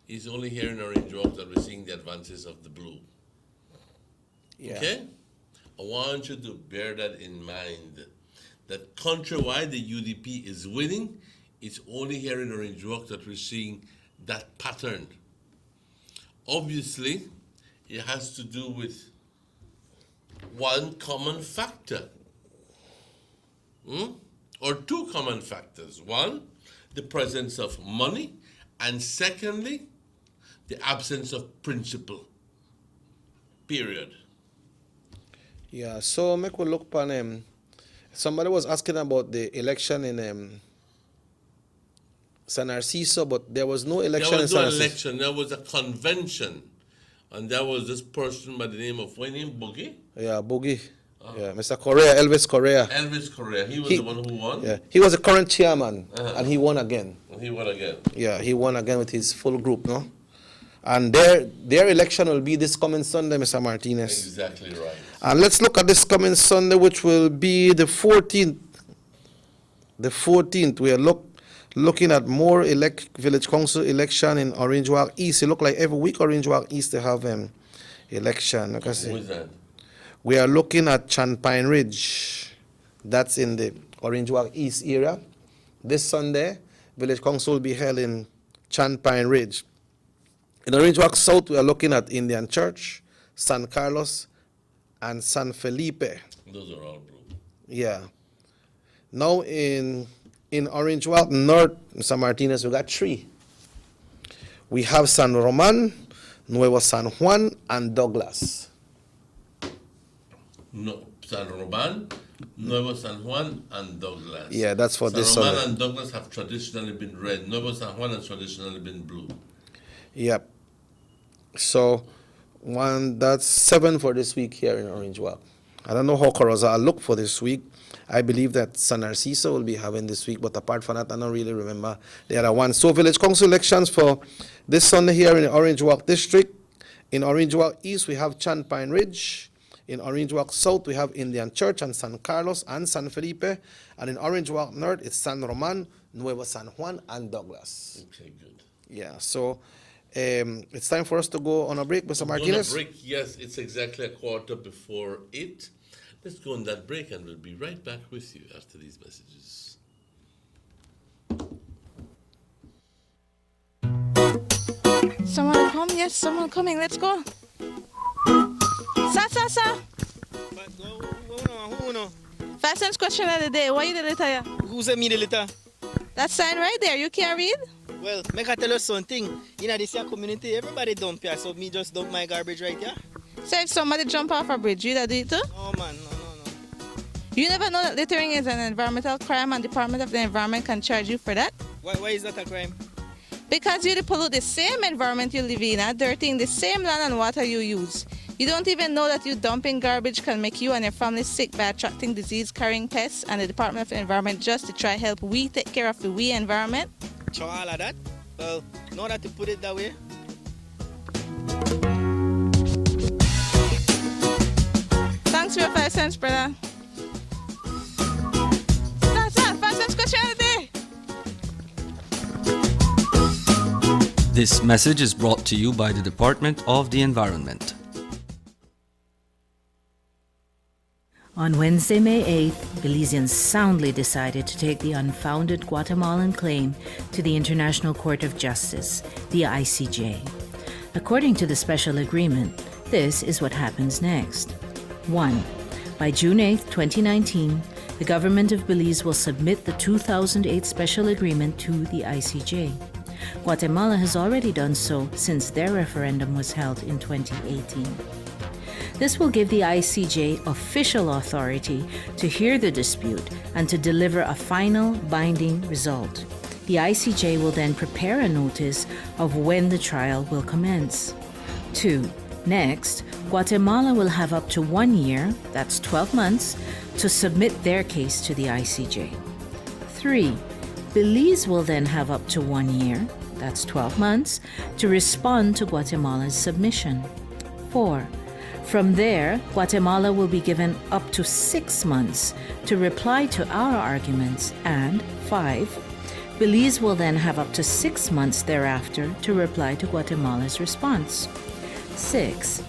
It's only here in Orange Walk that we're seeing the advances of the blue. Yeah. Okay? I want you to bear that in mind. That countrywide, the UDP is winning. It's only here in Orange Walk that we're seeing that pattern. Obviously, it has to do with one common factor. Or two common factors. One, the presence of money, and secondly, the absence of principle. Period. Yeah, so make we look upon somebody was asking about the election in San Narciso, but there was no election There in was San no Narciso. election, there was a convention. And there was this person by the name of, what name, Boogie? Yeah, Boogie. Yeah, Mr. Correa, Elvis Correa. Elvis Correa, he was the one who won? Yeah, he was the current chairman, and he won again. He won again. Yeah, he won again with his full group, no? And their election will be this coming Sunday, Mr. Martinez. Exactly right. And let's look at this coming Sunday, which will be the 14th. The 14th, we are looking at more village council election in Orange Walk East. It look like every week Orange Walk East they have election. Like I say. Who is that? We are looking at Pine Ridge. That's in the Orange Walk East area. This Sunday, village council will be held in Pine Ridge. In Orange Walk South, we are looking at Indian Church, San Carlos, and San Felipe. Those are all blue. Yeah. Now in Orange Walk North, Mr. Martinez, we got three. We have San Roman, Nuevo San Juan, and Douglas. No, San Roman, Nuevo San Juan, and Douglas. Yeah, that's for this San Roman Sunday. and Douglas have traditionally been red. Nuevo San Juan has traditionally been blue. Yep. So that's 7 for this week here in Orange Walk. I don't know how Corozal look for this week. I believe that San Narciso will be having this week, but apart from that, I don't really remember the other one. So village council elections for this Sunday here in the Orange Walk District. In Orange Walk East, we have Pine Ridge. In Orange Walk South, we have Indian Church and San Carlos and San Felipe. And in Orange Walk North, it's San Roman, Nuevo San Juan, and Douglas. Okay, good. Yeah, so it's time for us to go on a break, Mr. Martinez. On a break, yes, it's exactly a quarter before 8. Let's go on that break and we'll be right back with you after these messages. Someone come? Yes, someone coming. Let's go. Sa. Fastest question of the day. Why you the letter? Who sent me the letter? That sign right there. You can't read? Well, make I tell you something. In this here community, everybody dump here, so me just dump my garbage right here. So if somebody jump off a bridge, you that do it too? No, man, no. You never know that littering is an environmental crime and Department of the Environment can charge you for that? Why is that a crime? Because you pollute the same environment you live in, dirtying the same land and water you use. You don't even know that you dumping garbage can make you and your family sick by attracting disease-carrying pests, and the Department of the Environment just to try help we take care of the we environment. Sure, all of that? Well, now that you put it that way. Thanks for your 5 cents, brother. That's 5 cents question of the day. This message is brought to you by the Department of the Environment. On Wednesday, May 8th, Belizeans soundly decided to take the unfounded Guatemalan claim to the International Court of Justice, the ICJ. According to the special agreement, this is what happens next. 1. By June 8, 2019, the government of Belize will submit the 2008 special agreement to the ICJ. Guatemala has already done so since their referendum was held in 2018. This will give the ICJ official authority to hear the dispute and to deliver a final binding result. The ICJ will then prepare a notice of when the trial will commence. 2. Next, Guatemala will have up to 1 year, that's 12 months, to submit their case to the ICJ. 3. Belize will then have up to 1 year, that's 12 months, to respond to Guatemala's submission. 4. From there, Guatemala will be given up to 6 months to reply to our arguments, and 5. Belize will then have up to 6 months thereafter to reply to Guatemala's response. 6.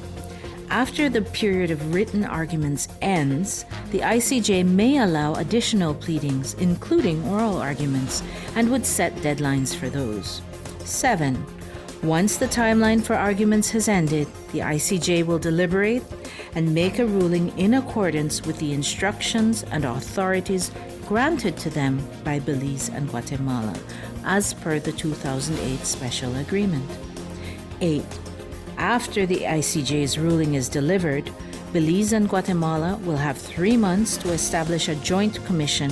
After the period of written arguments ends, the ICJ may allow additional pleadings, including oral arguments, and would set deadlines for those. 7. Once the timeline for arguments has ended, the ICJ will deliberate and make a ruling in accordance with the instructions and authorities granted to them by Belize and Guatemala, as per the 2008 special agreement. 8. After the ICJ's ruling is delivered, Belize and Guatemala will have 3 months to establish a joint commission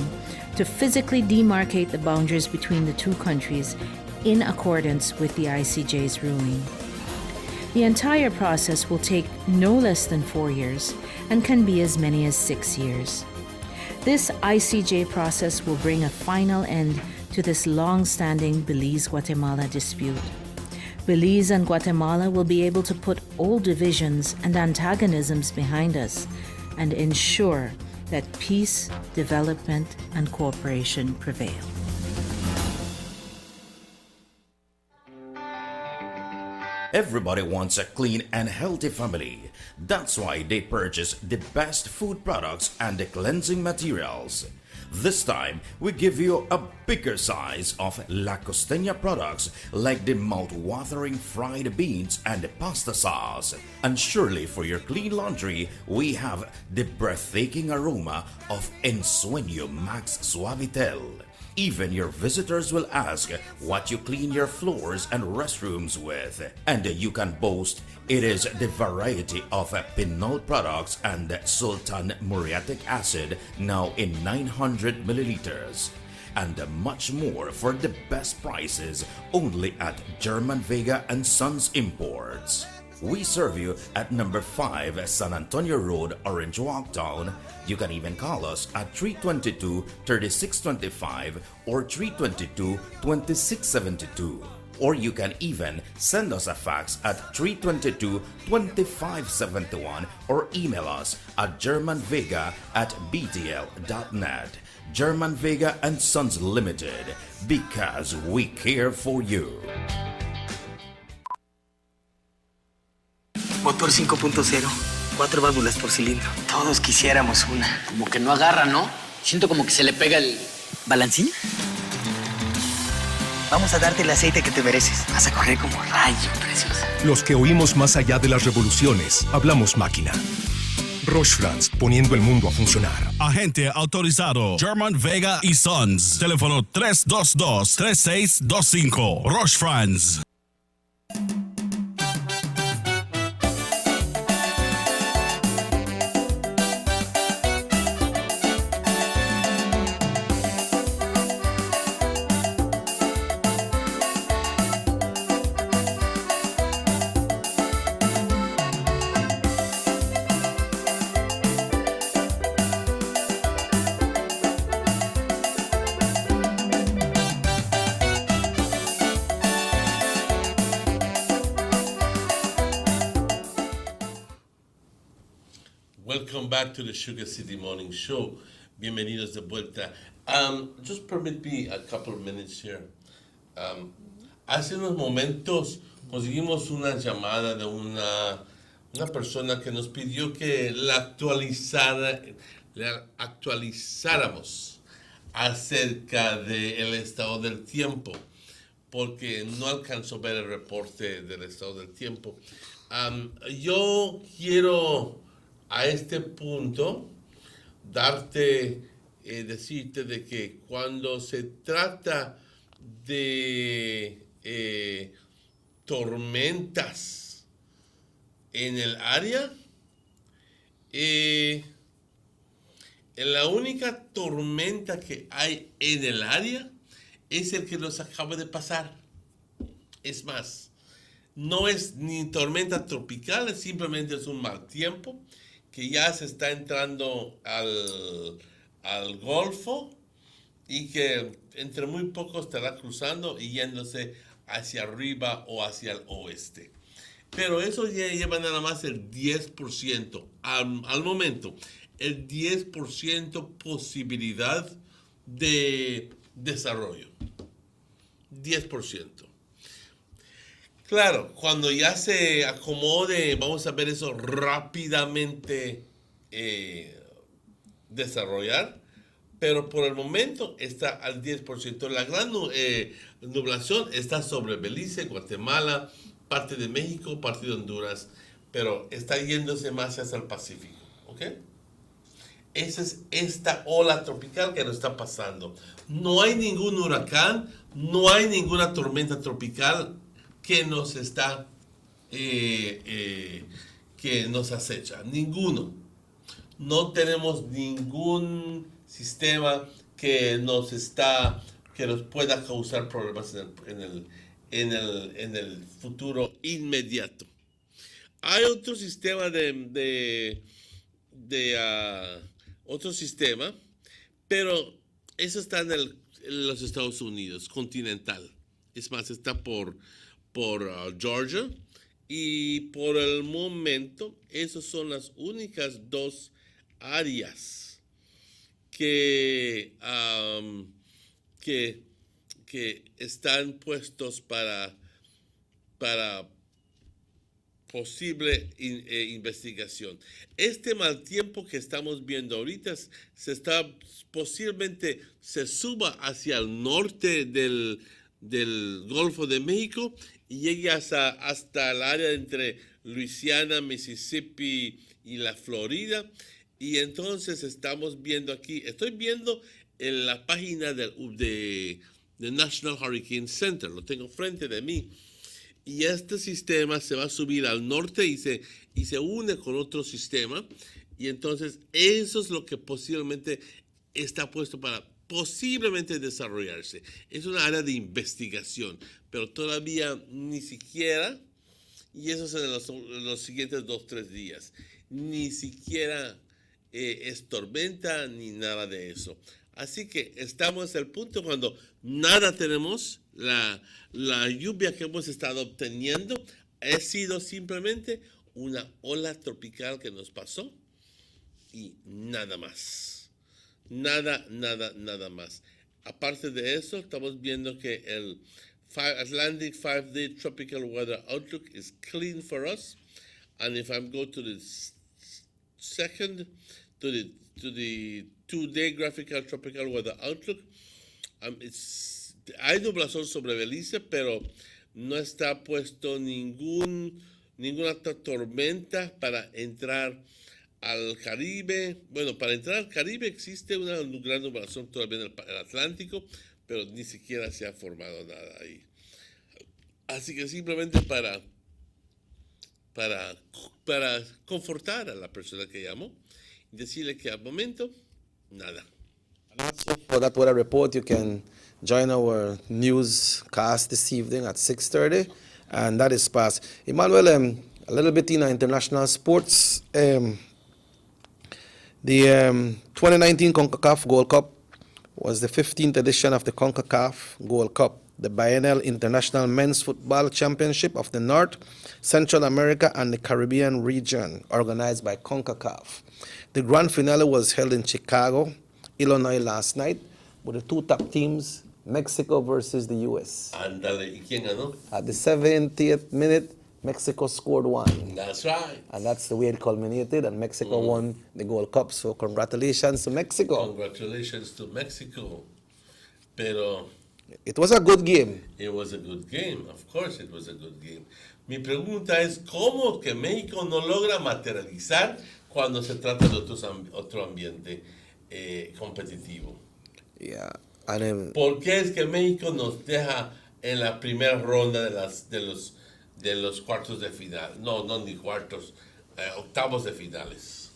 to physically demarcate the boundaries between the two countries in accordance with the ICJ's ruling. The entire process will take no less than 4 years and can be as many as 6 years. This ICJ process will bring a final end to this long-standing Belize-Guatemala dispute. Belize and Guatemala will be able to put old divisions and antagonisms behind us and ensure that peace, development, and cooperation prevail. Everybody wants a clean and healthy family. That's why they purchase the best food products and the cleansing materials. This time, we give you a bigger size of La Costeña products like the mouth-watering fried beans and the pasta sauce. And surely for your clean laundry, we have the breathtaking aroma of Ensueño Max Suavitel. Even your visitors will ask what you clean your floors and restrooms with. And you can boast it is the variety of Pinol products and Sultan muriatic acid now in 900 milliliters. And much more for the best prices only at German Vega and Sons Imports. We serve you at number 5 San Antonio Road, Orange Walk Town. You can even call us at 322-3625 or 322-2672. Or you can even send us a fax at 322-2571 or email us at germanvega@btl.net. German Vega and Sons Limited, because we care for you. Motor 5.0, 4 válvulas por cilindro. Todos quisiéramos una. Como que no agarra, ¿no? Siento como que se le pega el... ¿Balancín? Vamos a darte el aceite que te mereces. Vas a correr como rayo, preciosa. Los que oímos más allá de las revoluciones, hablamos máquina. Roche France, poniendo el mundo a funcionar. Agente autorizado German Vega y Sons. Teléfono 322-3625. Roche France. Welcome back to the Sugar City Morning Show. Bienvenidos de vuelta. Just permit me a couple of minutes here. Hace unos momentos conseguimos una llamada de una persona que nos pidió que la actualizáramos acerca del estado del tiempo, porque no alcanzó a ver el reporte del estado del tiempo. Yo quiero a este punto decirte de que cuando se trata de tormentas en el área, la única tormenta que hay en el área es el que nos acaba de pasar. Es más, no es ni tormenta tropical, simplemente es un mal tiempo que ya se está entrando al Golfo y que entre muy poco estará cruzando y yéndose hacia arriba o hacia el oeste. Pero eso ya lleva nada más el 10%. Al momento, el 10% posibilidad de desarrollo. 10%. Claro, cuando ya se acomode, vamos a ver eso rápidamente desarrollar, pero por el momento está al 10%. La gran nublación está sobre Belice, Guatemala, parte de México, parte de Honduras, pero está yéndose más hacia el Pacífico, ¿ok? Esa es esta ola tropical que nos está pasando. No hay ningún huracán, no hay ninguna tormenta tropical que nos está, que nos acecha. Ninguno. No tenemos ningún sistema que nos pueda causar problemas en el futuro inmediato. Hay otro sistema otro sistema, pero eso está en los Estados Unidos, continental. Es más, está por Georgia, y por el momento esas son las únicas dos áreas que están puestos para posible investigación. Este mal tiempo que estamos viendo ahorita posiblemente se suba hacia el norte del Golfo de México y llegue hasta el área entre Luisiana, Mississippi y la Florida. Y entonces estamos viendo aquí, estoy viendo en la página de National Hurricane Center, lo tengo frente de mí. Y este sistema se va a subir al norte y se une con otro sistema. Y entonces eso es lo que posiblemente está puesto para posiblemente desarrollarse. Es una área de investigación, pero todavía ni siquiera, y eso es en los siguientes 2-3 días, ni siquiera es tormenta ni nada de eso. Así que estamos al punto cuando nada tenemos. La lluvia que hemos estado obteniendo ha sido simplemente una ola tropical que nos pasó y nada más. Nada más. Aparte de eso, estamos viendo que el Atlantic 5-day tropical weather outlook is clean for us. And if I go to the second, to the 2-day graphical tropical weather outlook, hay nublación sobre Belice, pero no está puesto ninguna tormenta para entrar al Caribe. Bueno, para entrar al Caribe existe una gran nublación todavía en el Atlántico, pero ni siquiera se ha formado nada ahí. Así que simplemente para confortar a la persona que llamó y decirle que al momento, nada. For that weather report, you can join our newscast this evening at 6:30, and that is past. Emmanuel, a little bit in international sports. The 2019 CONCACAF Gold Cup was the 15th edition of the CONCACAF Gold Cup, the biennial international men's football championship of the North, Central America, and the Caribbean region, organized by CONCACAF. The grand finale was held in Chicago, Illinois last night, with the two top teams, Mexico versus the U.S. Ándale, ¿y quién ganó? At the 70th minute, Mexico scored one. That's right. And that's the way it culminated, and Mexico won the Gold Cup. So congratulations to Mexico. Congratulations to Mexico. Pero it was a good game. It was a good game. Of course it was a good game. Mi pregunta es, ¿cómo que México no logra materializar cuando se trata de otro ambiente competitivo. Yeah. And ¿Por qué es que México nos deja en la primera ronda de los cuartos de final? No ni cuartos, octavos de finales.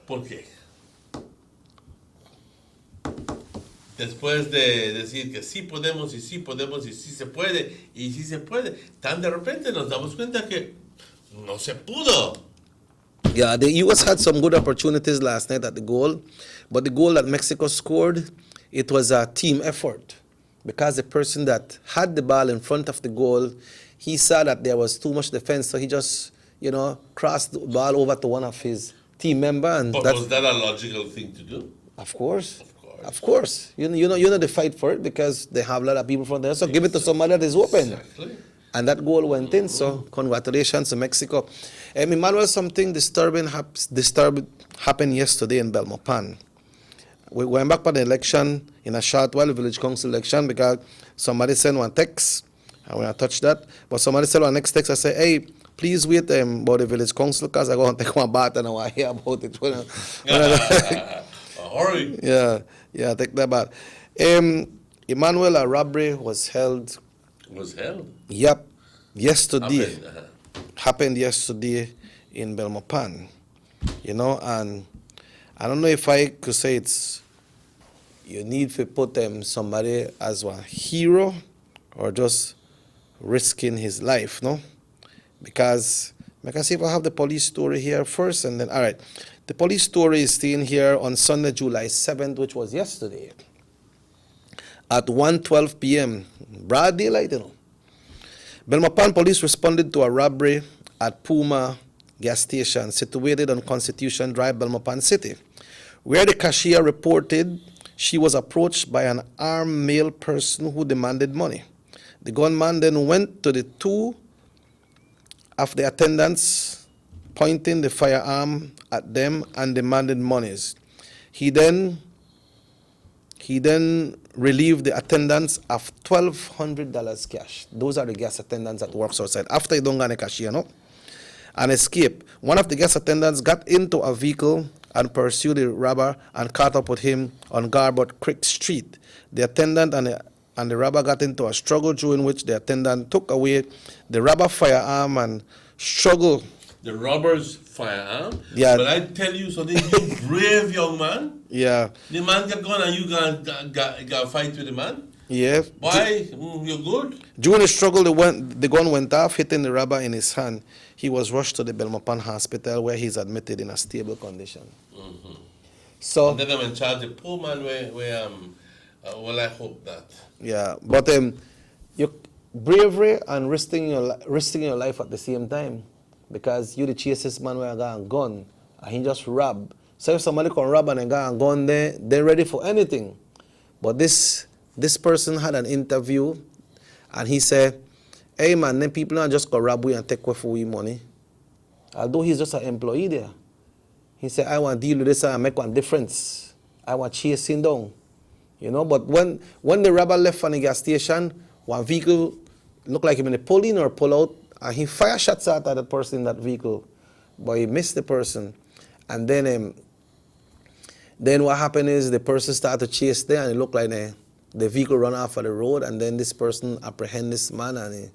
¿Por qué? Después de decir que sí podemos y sí podemos y sí se puede, tan de repente nos damos cuenta que no se pudo. Yeah, the U.S. had some good opportunities last night at the goal, but the goal that Mexico scored, it was a team effort because the person that had the ball in front of the goal, he saw that there was too much defense, so he just, crossed the ball over to one of his team members. And But was that a logical thing to do? Of course. Of course. You know they fight for it because they have a lot of people from there, so give it to somebody that is open. Exactly. And that goal went in, so congratulations to Mexico. Emmanuel, something disturbing happened yesterday in Belmopan. We went back for the election in a short while, the village council election, because somebody sent one text. I want to touch that. But somebody sent one next text. I said, hey, please wait about the village council because I go to take my bath and I want to hear about it. Hurry. Yeah, take that bath. Emmanuel, a robbery was held. Was held? Yep. Yesterday. Happened yesterday in Belmopan. And I don't know if I could say you need to put somebody as a hero or just risking his life, no? Because, I can see if I have the police story here first and then, all right. The police story is staying here on Sunday, July 7th, which was yesterday, at 1:12 p.m., broad daylight, Belmopan police responded to a robbery at Puma gas station situated on Constitution Drive, Belmopan City, where the cashier reported she was approached by an armed male person who demanded money. The gunman then went to the two of the attendants, pointing the firearm at them and demanded monies. He then relieved the attendants of $1,200 cash. Those are the gas attendants that works outside. After he done got a cashier, and escaped. One of the gas attendants got into a vehicle and pursued the robber and caught up with him on Garbott Creek Street. The attendant and the robber got into a struggle during which the attendant took away the robber firearm and struggled. The robber's firearm? Yeah. But I tell you something, you brave young man. Yeah. The man got gun and you got fight with the man? Yeah. Why? You're good? During the struggle, the gun went off, hitting the robber in his hand. He was rushed to the Belmopan hospital where he's admitted in a stable condition. Mm-hmm. So. And then I'm in charge. The poor man well, I hope that. Yeah, but your bravery and risking your life at the same time, because you the chasest man where I got a gun and he just rob. So if somebody can rob and they got a gun, they're ready for anything. But this person had an interview and he said, hey man, them people not just go rob we and take away for we money. Although he's just an employee there. He said, I want to deal with this and make one difference. I want to chase him down. But when the robber left from the gas station, one vehicle looked like him in a pull in or pull out, and he fired shots at the person in that vehicle, but he missed the person. And then what happened is the person started to chase there, and it looked like the vehicle run off of the road, and then this person apprehended this man, and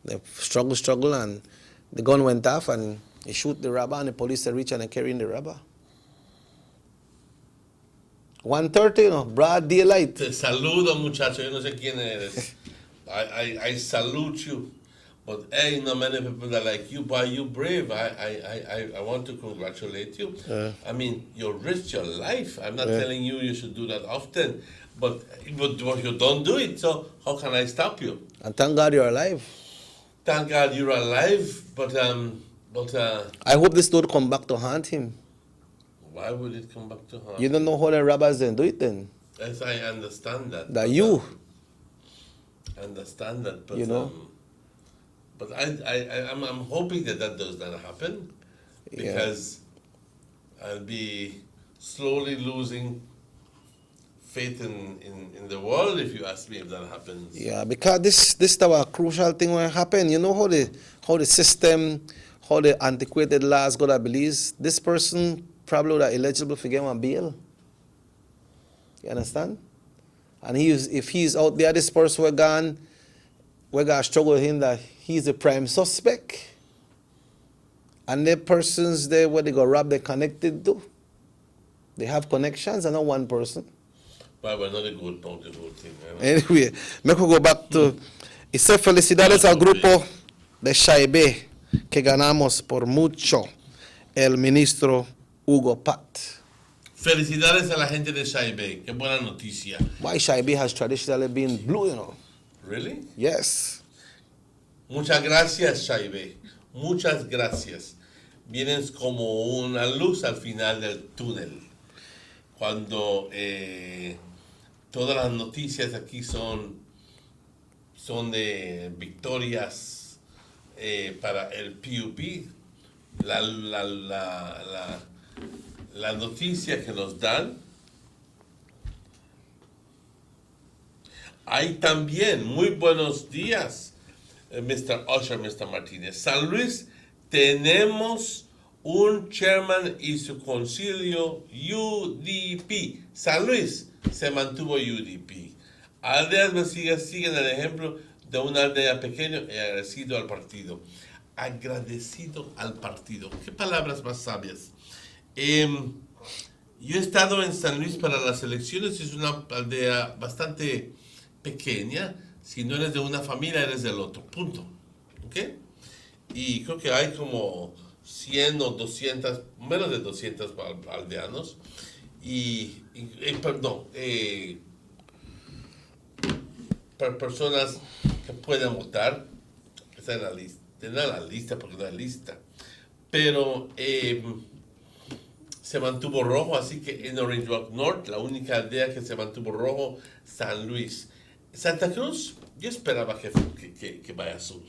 they struggle, and the gun went off, and he shoot the robber, and the police reach and they carry in the robber. 1:30, broad daylight. Te saludo, muchacho. Yo no sé quién eres. I salute you. But ain't not many people that like you, but you brave. I want to congratulate you. I mean, you risked your life. I'm not telling you should do that often, but you don't do it. So how can I stop you? And thank God you're alive. Thank God you're alive. But I hope this don't come back to haunt him. Why would it come back to haunt? You don't know how the robbers then do it then. Yes, I understand that. That you. I understand that, but but I'm hoping that does not happen, because I'll be slowly losing faith in the world if you ask me if that happens. Yeah, because this is a crucial thing when it happen. You know how the system, how the antiquated laws go to Belize, this person probably would have eligible for getting on bail. You understand? And if he's out there, this person we're going to struggle with him that he's a prime suspect. And the persons there where they go rob, they're connected to. They have connections and not one person. But we're not a good point, the whole thing. Anyway, me could go back to... Dice, felicidades al grupo de Shaibe que ganamos por mucho, el ministro Hugo Pat. Felicidades a la gente de Shaibe. Qué buena noticia. Why Shaibe has traditionally been blue, you know? Really? Yes. Muchas gracias, Shaibe. Muchas gracias. Vienes como una luz al final del túnel. Cuando todas las noticias aquí son de victorias para el PUP. La noticia que nos dan. Hay también, muy buenos días, Mr. Usher, Mr. Martínez. San Luis, tenemos un chairman y su concilio UDP. San Luis se mantuvo UDP. Aldeas vecinas siguen el ejemplo de una aldea pequeña y agradecido al partido. Agradecido al partido. ¿Qué palabras más sabias? Yo he estado en San Luis para las elecciones. Es una aldea bastante pequeña. Si no eres de una familia, eres del otro. Punto. ¿Ok? Y creo que hay como 100 o 200, menos de 200 aldeanos. Personas que pueden votar. Está en la lista. No en la lista porque no hay lista. Pero se mantuvo rojo, así que en Orange Walk North, la única aldea que se mantuvo rojo, San Luis. Santa Cruz, yo esperaba que vaya azul.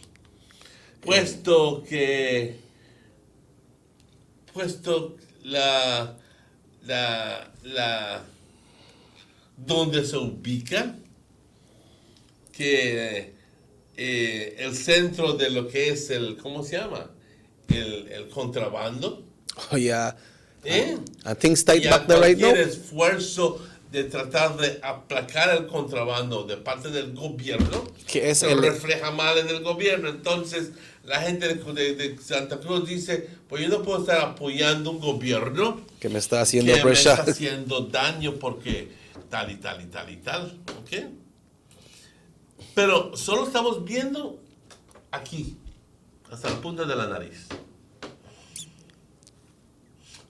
Puesto donde se ubica, que el centro de lo que es ¿cómo se llama? El contrabando. Oh, yeah. I think state back there right now. Cualquier esfuerzo de tratar de aplacar el contrabando de parte del gobierno que es se refleja mal en el gobierno. Entonces la gente de Santa Cruz dice, pues yo no puedo estar apoyando un gobierno que me está haciendo me está haciendo daño porque tal y tal y tal y tal. ¿Ok? Pero solo estamos viendo aquí, hasta la punta de la nariz.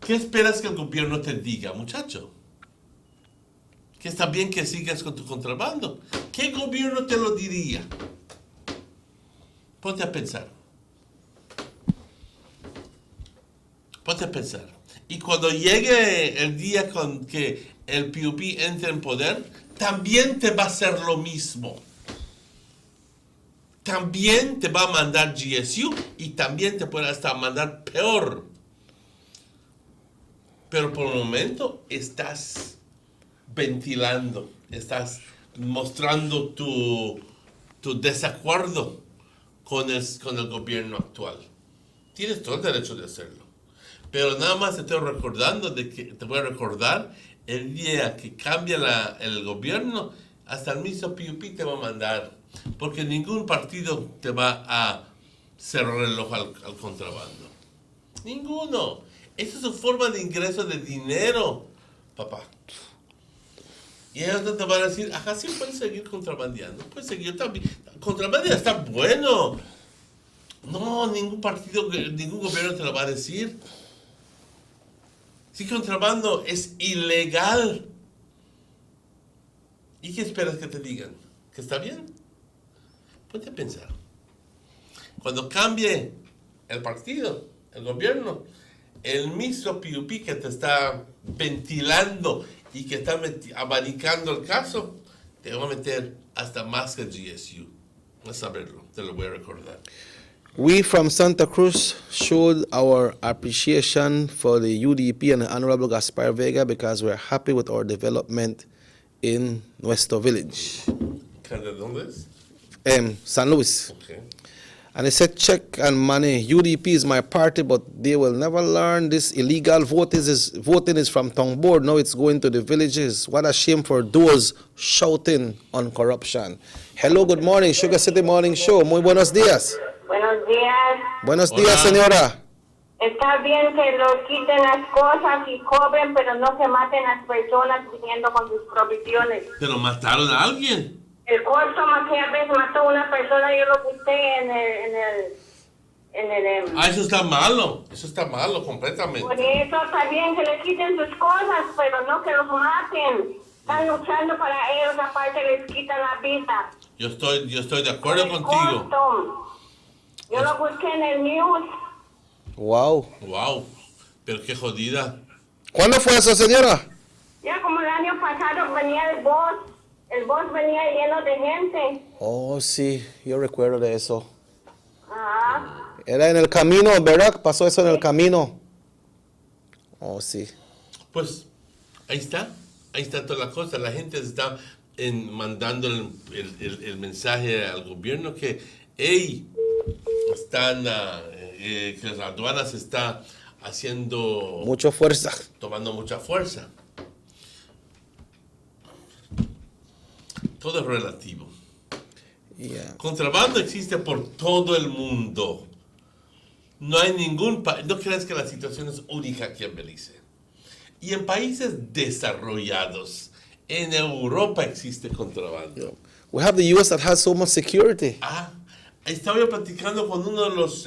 ¿Qué esperas que el gobierno te diga, muchacho? Que está bien que sigas con tu contrabando. ¿Qué gobierno te lo diría? Ponte a pensar. Ponte a pensar. Y cuando llegue el día con que el PUP entre en poder, también te va a hacer lo mismo. También te va a mandar GSU y también te puede hasta mandar peor. Pero por el momento estás ventilando, estás mostrando tu desacuerdo con el gobierno actual. Tienes todo el derecho de hacerlo. Pero nada más te estoy recordando te voy a recordar el día que cambia el gobierno, hasta el mismo PUP te va a mandar. Porque ningún partido te va a cerrar el ojo al contrabando. Ninguno. Esa es su forma de ingreso de dinero, papá. Y ellos te van a decir, ajá, sí puedes seguir contrabandeando. Puedes seguir también. Contrabandear está bueno. No, ningún gobierno te lo va a decir. Si contrabando es ilegal. ¿Y qué esperas que te digan? ¿Que está bien? Ponte a pensar. Cuando cambie el partido, el gobierno, el mismo PUP que te está ventilando y que está abanicando el caso, te va a meter hasta más que GSU. No saberlo, te lo voy a recordar. We from Santa Cruz showed our appreciation for the UDP and the Honorable Gaspar Vega because we're happy with our development in Nuestro Village. ¿De dónde es? San Luis. Okay. And he said, check and money. UDP is my party, but they will never learn this illegal voting is from town board. Now it's going to the villages. What a shame for those shouting on corruption. Hello, good morning, Sugar City Morning Show. Muy buenos días. Buenos días. Buenos días, señora. Está bien que los quiten las cosas y cobren, pero no se maten las personas viniendo con sus provisiones. Pero mataron a alguien. El corso aquella vez mató a una persona, yo lo puse en el Eso está malo completamente. Por eso está bien que le quiten sus cosas, pero no que los maten. Están luchando para ellos, aparte les quitan la vida. Yo estoy de acuerdo contigo. Yo lo busqué en el news. Wow. Pero qué jodida. ¿Cuándo fue eso, señora? Ya como el año pasado venía el bus. El bus venía lleno de gente. Oh, sí, yo recuerdo de eso. Ajá. Era en el camino, ¿verdad? Pasó eso en el camino. Oh, sí. Pues ahí está toda la cosa. La gente está mandando el mensaje al gobierno que, que las aduanas está haciendo mucha fuerza, tomando mucha fuerza. Todo es relativo. Contrabando existe por todo el mundo. No hay no creas que la situación es única aquí en Belice. Y en países desarrollados, en Europa existe contrabando. We have the US that has so much security. Estaba yo platicando con uno de los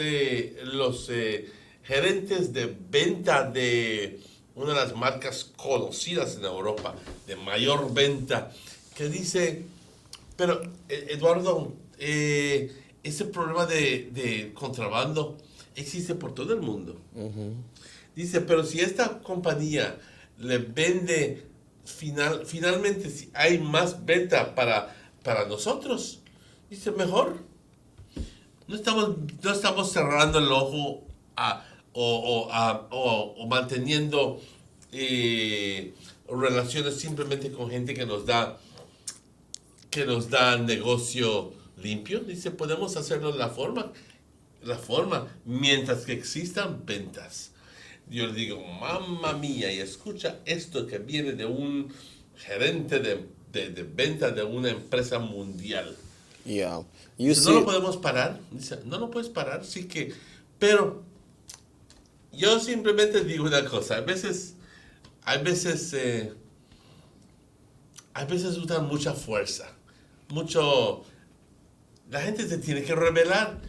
gerentes de venta de una de las marcas conocidas en Europa, de mayor venta, que dice, pero Eduardo, ese problema de contrabando existe por todo el mundo. Dice, pero si esta compañía le vende, finalmente si hay más venta para nosotros, dice, mejor. No estamos cerrando el ojo o manteniendo relaciones simplemente con gente que nos da negocio limpio. Dice, podemos hacerlo de la forma mientras que existan ventas. Yo le digo, mamma mía, y escucha esto que viene de un gerente de venta de una empresa mundial. Yeah. Dice, no lo podemos parar. Dice, no lo puedes parar, sí que. Pero yo simplemente digo una cosa. A veces usan mucha fuerza. La gente se tiene que rebelar.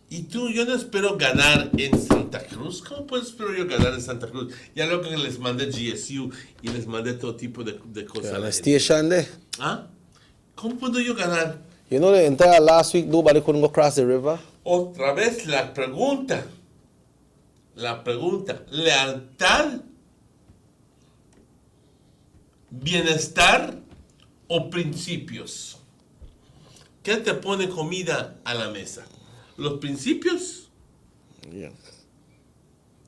Y yo no espero ganar en Santa Cruz. ¿Cómo puedo espero yo ganar en Santa Cruz? Ya luego que les mandé GSU y les mandé todo tipo de cosas. ¿Cómo puedo yo ganar? You know, the entire last week, nobody couldn't go across the river. Otra vez la pregunta. ¿Lealtad, bienestar o principios? ¿Qué te pone comida a la mesa? ¿Los principios? Yeah.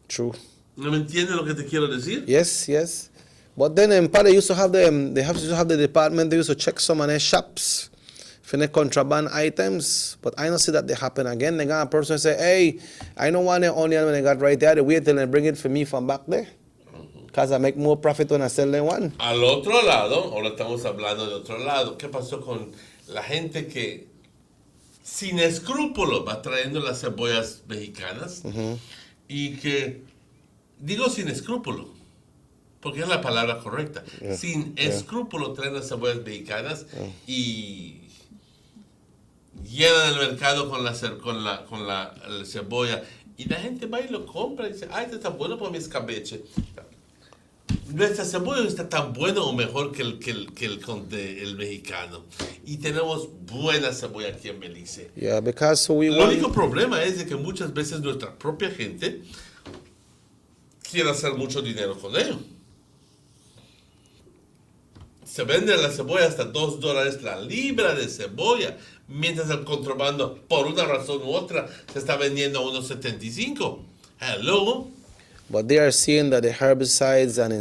True. ¿No me entiendes lo que te quiero decir? Yes. But then in part, they used to have the department, they used to check some of their shops for the contraband items. But I don't see that they happen again. They got a person say, hey, I don't want the onion when they got right there. They wait till they bring it for me from back there. Because I make more profit when I sell them one. Al otro lado, ahora estamos hablando de otro lado. ¿Qué pasó con la gente que sin escrúpulos va trayendo las cebollas mexicanas? Y que, digo sin escrúpulo, porque es la palabra correcta. Sin escrúpulo traen las cebollas mexicanas y llenan el mercado con la cebolla. Y la gente va y lo compra y dice, esto está bueno para mi escabeche. Nuestra cebolla está tan bueno o mejor que el mexicano. Y tenemos buena cebolla aquí en Belice. Yeah, because el único problema es de que muchas veces nuestra propia gente quiere hacer mucho dinero con ello. Se vende la cebolla hasta $2 la libra de cebolla, mientras el contrabando, por una razón u otra, se está vendiendo a unos 75. Hello. But they are saying that the herbicides and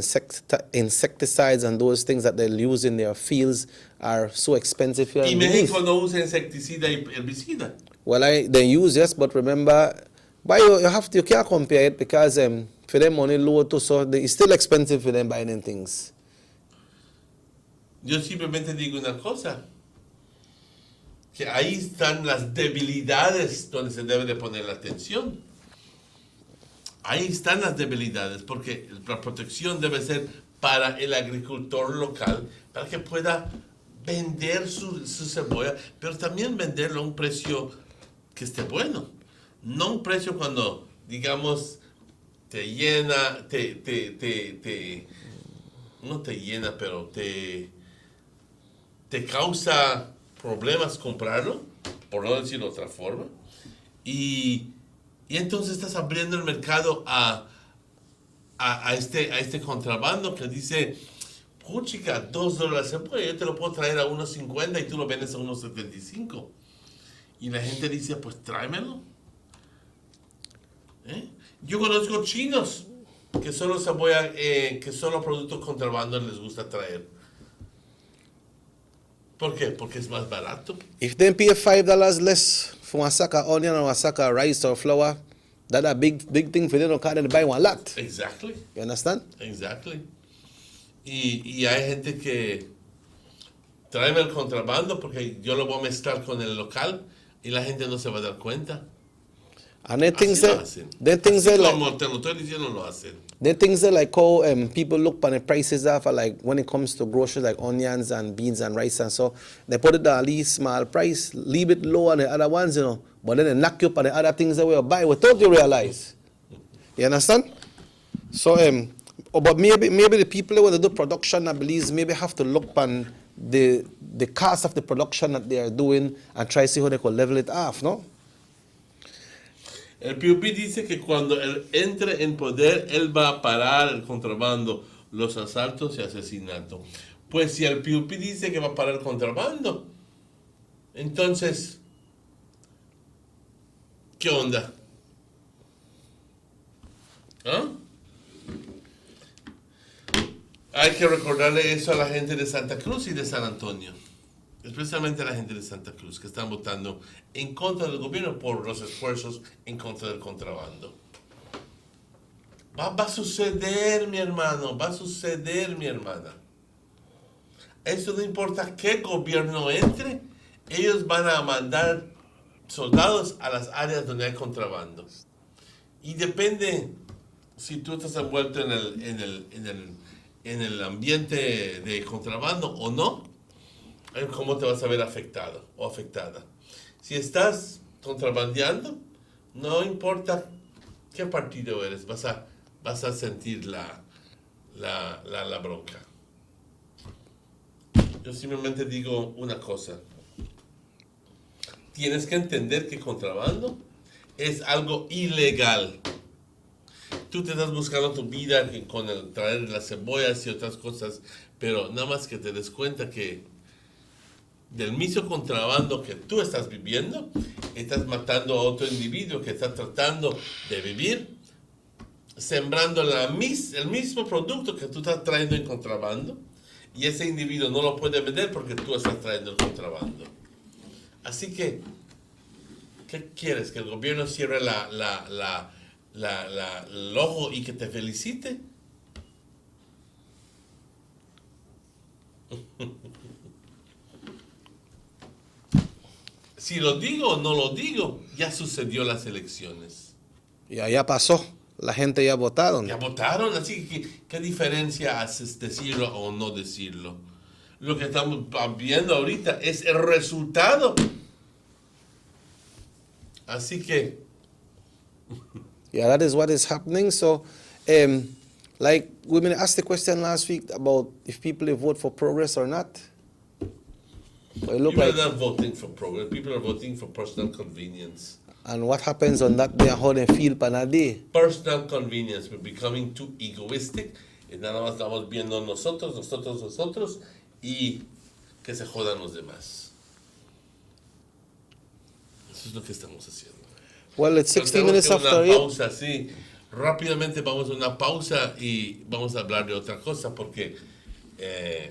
insecticides and those things that they use in their fields are so expensive here. Y México no usa insecticida y herbicida. Well, they use, yes, but remember, you can't compare it because for them money low too, so it's still expensive for them buying them things. Yo simplemente digo una cosa, que ahí están las debilidades donde se debe de poner la atención. Ahí están las debilidades, porque la protección debe ser para el agricultor local, para que pueda vender su cebolla, pero también venderlo a un precio que esté bueno. No un precio cuando, digamos, te llena, no te llena, pero te causa problemas comprarlo, por no decirlo de otra forma. Y entonces estás abriendo el mercado a este contrabando que dice, puchica, $2, pues yo te lo puedo traer a $1.50 y tú lo vendes a $1.75. Y la gente dice, pues tráemelo. Yo conozco chinos que solo cebolla, que solo productos contrabando les gusta traer. ¿Por qué? Porque es más barato. If they pay $5 less for a sack of onion or a sack of rice or flour, that's a big thing for them because they buy one lot. Exactly. You understand? Exactly. Y hay gente que tráeme el contrabando porque yo lo voy a mezclar con el local y la gente no se va a dar cuenta. And they think that como te lo estoy diciendo, lo hacen. There are things that like how people look on the prices of like when it comes to groceries like onions and beans and rice and so they put it at a least small price, leave it low on the other ones, you know, but then they knock you up on the other things that we buy without you realize. You understand? So but maybe the people when they do production, I believe, maybe have to look on the cost of the production that they are doing and try to see how they can level it off, no? El PUP dice que cuando él entre en poder, él va a parar el contrabando, los asaltos y asesinatos. Pues si el PUP dice que va a parar el contrabando, entonces, ¿qué onda? ¿Ah? Hay que recordarle eso a la gente de Santa Cruz y de San Antonio. Especialmente a la gente de Santa Cruz, que están votando en contra del gobierno por los esfuerzos en contra del contrabando. Va a suceder, mi hermano, va a suceder, mi hermana. Eso no importa qué gobierno entre, ellos van a mandar soldados a las áreas donde hay contrabando. Y depende si tú estás envuelto en el ambiente de contrabando o no, cómo te vas a ver afectado o afectada. Si estás contrabandeando, no importa qué partido eres, vas a sentir la bronca. Yo simplemente digo una cosa. Tienes que entender que contrabando es algo ilegal. Tú te estás buscando tu vida con el traer las cebollas y otras cosas, pero nada más que te des cuenta que del mismo contrabando que tú estás viviendo, estás matando a otro individuo que está tratando de vivir, sembrando el mismo producto que tú estás trayendo en contrabando, y ese individuo no lo puede vender porque tú estás trayendo el contrabando. Así que, ¿qué quieres? ¿Que el gobierno cierre el ojo y que te felicite? Si lo digo o no lo digo, ya sucedió las elecciones. Ya pasó. La gente ya votaron. Ya votaron, así que ¿qué diferencia hace decirlo o no decirlo? Lo que estamos viendo ahorita es el resultado. Así que... Yeah, that is what is happening. So, like we asked the question last week about if people vote for progress or not. People are not voting for progress. People are voting for personal convenience. And what happens on that day and how they feel per that day? Personal convenience. We're becoming too egoistic. Y nada más estamos viendo nosotros y que se jodan los demás. Eso es lo que estamos haciendo. Well, it's 16 minutes after una pausa, sí. Rápidamente vamos a una pausa y vamos a hablar de otra cosa porque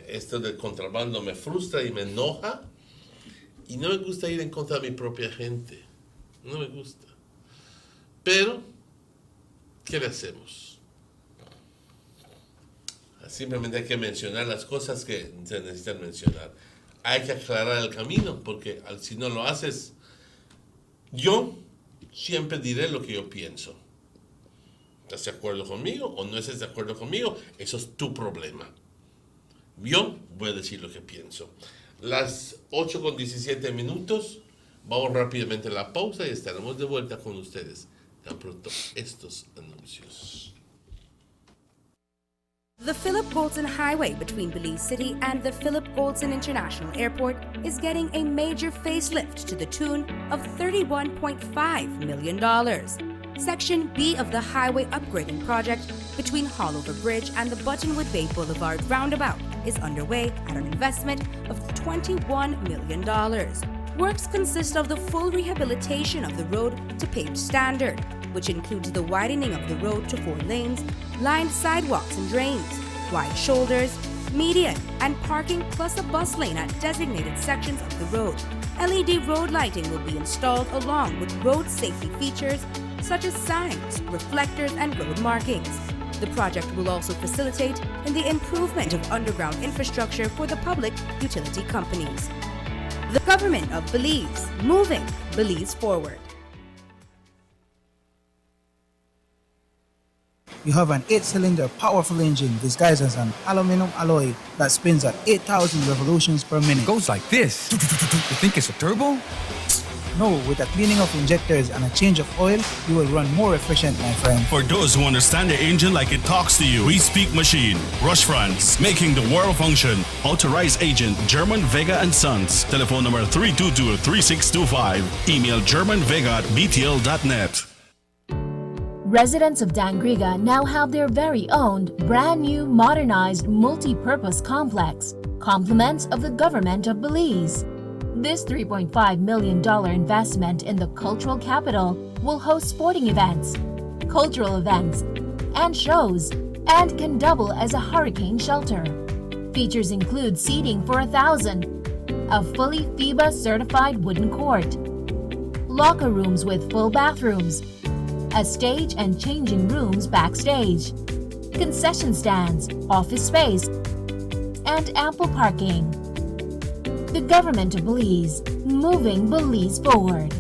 esto del contrabando me frustra y me enoja y no me gusta ir en contra de mi propia gente. No me gusta. Pero, ¿qué le hacemos? Simplemente hay que mencionar las cosas que se necesitan mencionar. Hay que aclarar el camino, porque si no lo haces, yo siempre diré lo que yo pienso. ¿Estás de acuerdo conmigo o no estás de acuerdo conmigo? Eso es tu problema. Yo voy a decir lo que pienso. Las 8:17. Vamos rápidamente a la pausa y estaremos de vuelta con ustedes tan pronto estos anuncios. The Philip Goldson Highway between Belize City and the Philip Goldson International Airport is getting a major facelift to the tune of $31.5 million. Section B of the highway upgrading project between Haulover Bridge and the Buttonwood Bay Boulevard roundabout is underway at an investment of $21 million. Works consist of the full rehabilitation of the road to paved standard, which includes the widening of the road to 4 lanes, lined sidewalks and drains, wide shoulders, median, and parking plus a bus lane at designated sections of the road. LED road lighting will be installed along with road safety features such as signs, reflectors, and road markings. The project will also facilitate in the improvement of underground infrastructure for the public utility companies. The Government of Belize, moving Belize forward. You have an 8-cylinder powerful engine disguised as an aluminum alloy that spins at 8,000 revolutions per minute. Goes like this. You think it's a turbo? No, with a cleaning of injectors and a change of oil, you will run more efficient, my friend. For those who understand the engine like it talks to you, we speak machine. Rush France, making the world function. Authorized agent, German Vega & Sons. Telephone number 322-3625. Email germanvega@btl.net. Residents of Dangriga now have their very own brand new modernized multi-purpose complex, compliments of the Government of Belize. This $3.5 million investment in the cultural capital will host sporting events, cultural events, and shows, and can double as a hurricane shelter. Features include seating for 1,000, a fully FIBA certified wooden court, locker rooms with full bathrooms, a stage and changing rooms backstage, concession stands, office space, and ample parking. The Government of Belize, moving Belize forward.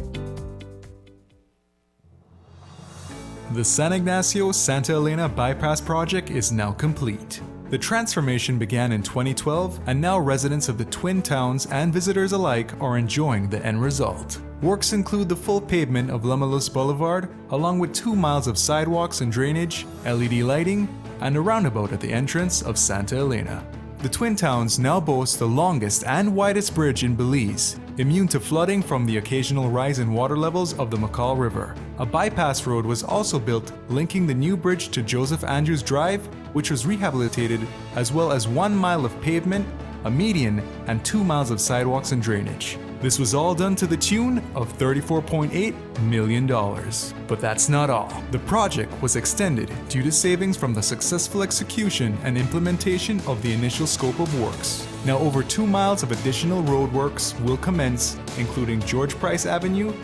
The San Ignacio-Santa Elena Bypass project is now complete. The transformation began in 2012, and now residents of the Twin Towns and visitors alike are enjoying the end result. Works include the full pavement of Lamalus Boulevard, along with 2 miles of sidewalks and drainage, LED lighting, and a roundabout at the entrance of Santa Elena. The Twin Towns now boast the longest and widest bridge in Belize, immune to flooding from the occasional rise in water levels of the McCall River. A bypass road was also built linking the new bridge to Joseph Andrews Drive, which was rehabilitated, as well as 1 mile of pavement, a median, and 2 miles of sidewalks and drainage. This was all done to the tune of $34.8 million. But that's not all. The project was extended due to savings from the successful execution and implementation of the initial scope of works. Now over 2 miles of additional roadworks will commence, including George Price Avenue,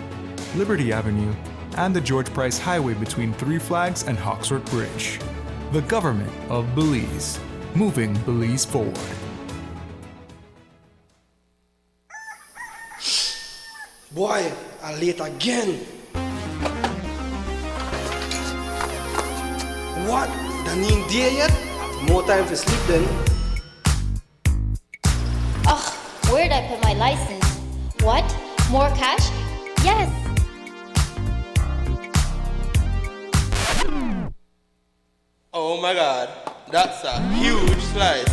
Liberty Avenue, and the George Price Highway between Three Flags and Hawksworth Bridge. The Government of Belize, moving Belize forward. Boy, I'm late again. What? Done ain't there yet? More time for sleep then. Ugh, where'd I put my license? What? More cash? Yes! Oh my god, that's a huge slice.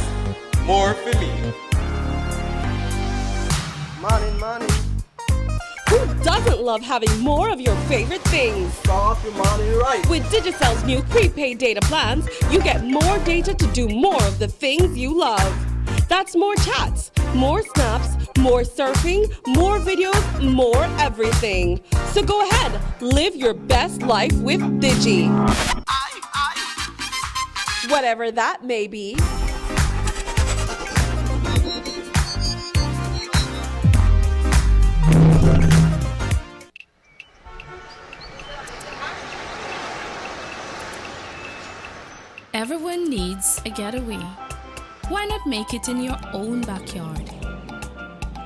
More for me. Morning. Who doesn't love having more of your favorite things? Start off your morning right. With Digicel's new prepaid data plans, you get more data to do more of the things you love. That's more chats, more snaps, more surfing, more videos, more everything. So go ahead, live your best life with Digi. Whatever that may be. everyone needs a getaway. Why not make it in your own backyard?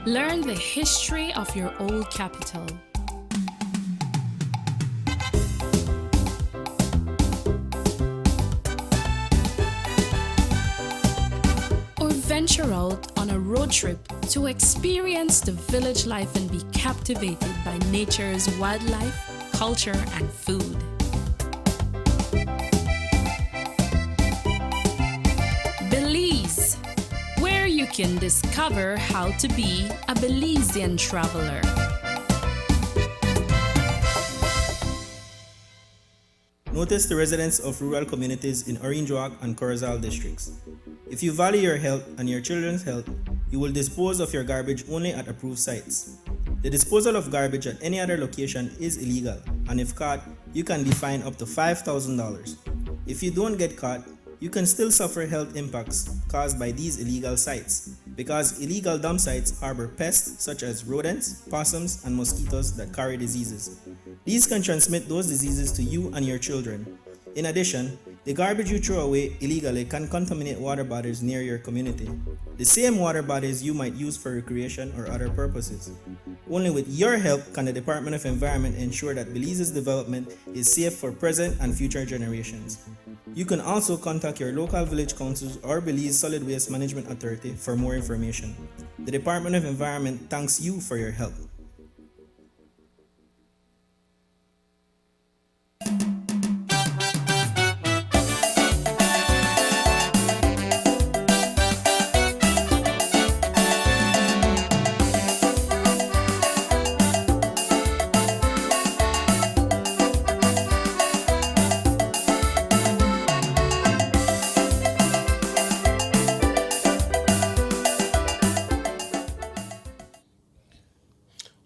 Learn the history of your old capital. Or venture out on a road trip to experience the village life and be captivated by nature's wildlife, culture, and food. Belize, where you can discover how to be a Belizean traveler. Notice the residents of rural communities in Orange Walk and Corozal districts. If you value your health and your children's health, you will dispose of your garbage only at approved sites. The disposal of garbage at any other location is illegal, and if caught, you can be fined up to $5,000. If you don't get caught, you can still suffer health impacts caused by these illegal sites, because illegal dump sites harbor pests such as rodents, possums, and mosquitoes that carry diseases. These can transmit those diseases to you and your children. In addition, the garbage you throw away illegally can contaminate water bodies near your community, the same water bodies you might use for recreation or other purposes. Only with your help can the Department of Environment ensure that Belize's development is safe for present and future generations. You can also contact your local village councils or Belize Solid Waste Management Authority for more information. The Department of Environment thanks you for your help.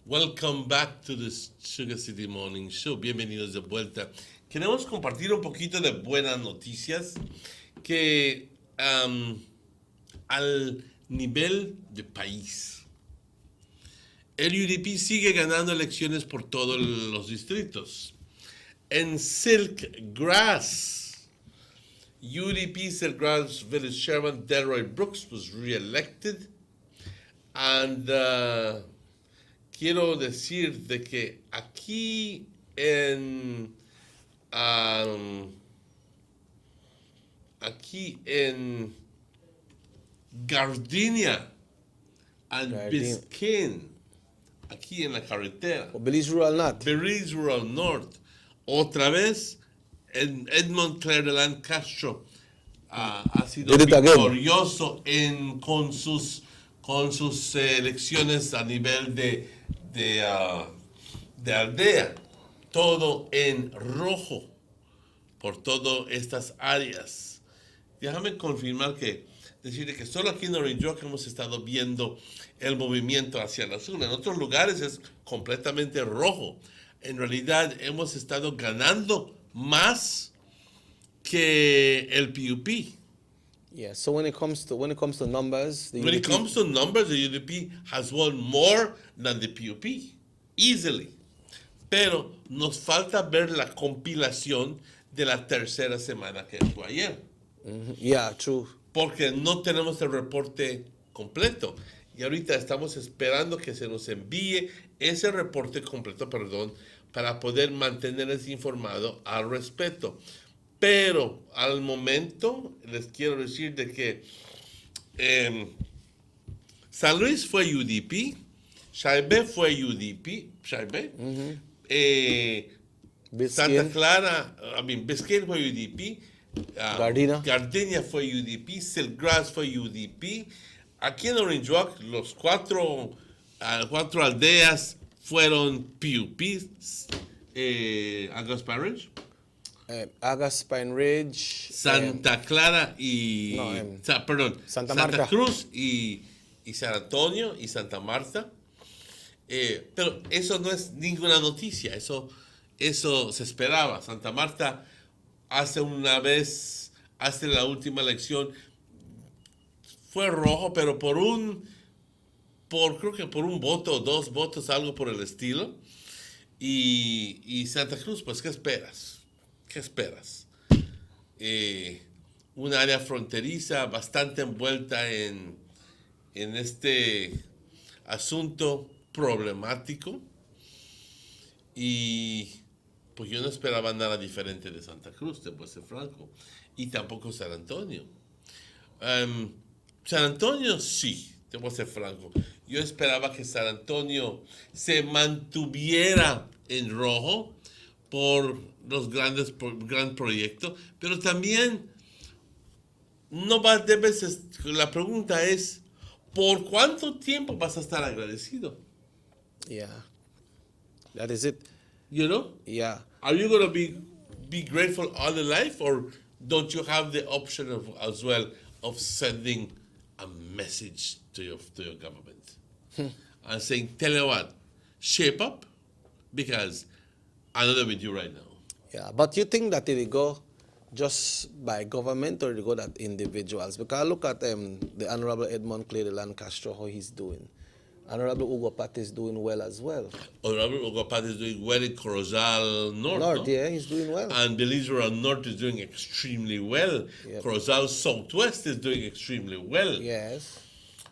Welcome back to the Sugar City Morning Show. Bienvenidos de vuelta. Queremos compartir un poquito de buenas noticias que al nivel de país. El UDP sigue ganando elecciones por todos los distritos. En Silk Grass, UDP Silk Grass Village Chairman Delroy Brooks was re-elected, and quiero decir de que aquí en Gardenia and Biscayne, aquí en la carretera. Belize Rural North. Belize Rural North. Otra vez, en Edmond Claire de Land Castro ha sido victorioso con sus elecciones a nivel de aldea. Todo en rojo por todas estas áreas. Déjame confirmar decirle que solo aquí en Orange Walk hemos estado viendo el movimiento hacia el azul. En otros lugares es completamente rojo. En realidad hemos estado ganando más que el PUP. Yeah, so when it comes to numbers, the UDP has won more than the PUP, easily. Pero nos falta ver la compilación de la tercera semana que fue ayer. Yeah, true. Porque no tenemos el reporte completo. Y ahorita estamos esperando que se nos envíe ese reporte completo, para poder mantenerles informados al respecto. Pero al momento les quiero decir de que San Luis fue UDP, Shaibe fue UDP, Santa Clara, Biscayne fue UDP, Gardenia fue UDP, Silk Grass fue UDP. Aquí en Orange Walk los cuatro aldeas fueron PUPs, Agaspine Ridge. Agaspine Ridge, Santa Clara y Santa Cruz y San Antonio y Santa Marta. Pero eso no es ninguna noticia, eso se esperaba. Santa Marta hace la última elección fue rojo, pero creo que por un voto o 2 votos, algo por el estilo. Y Santa Cruz, pues, ¿qué esperas? un área fronteriza bastante envuelta en este asunto problemático. Y pues yo no esperaba nada diferente de Santa Cruz, te voy a ser franco. Y tampoco San Antonio. San Antonio sí, te voy a ser franco. Yo esperaba que San Antonio se mantuviera en rojo por los gran proyectos, pero también la pregunta es, ¿por cuánto tiempo vas a estar agradecido? Yeah, that is it. You know? Yeah. Are you going to be grateful all the life, or don't you have the option as well of sending a message to your government and saying, tell you what, shape up, because I'm not with you right now. Yeah, but you think that it will go just by government, or it will go that individuals? Because look at the Honorable Edmund Clay de Lancaster, how he's doing. Honorable Hugo Pat is doing well as well. Honorable Hugo Pat is doing well in Corozal North. Yeah, he's doing well. And Belize Rural North is doing extremely well. Yep. Corozal Southwest is doing extremely well. Yes.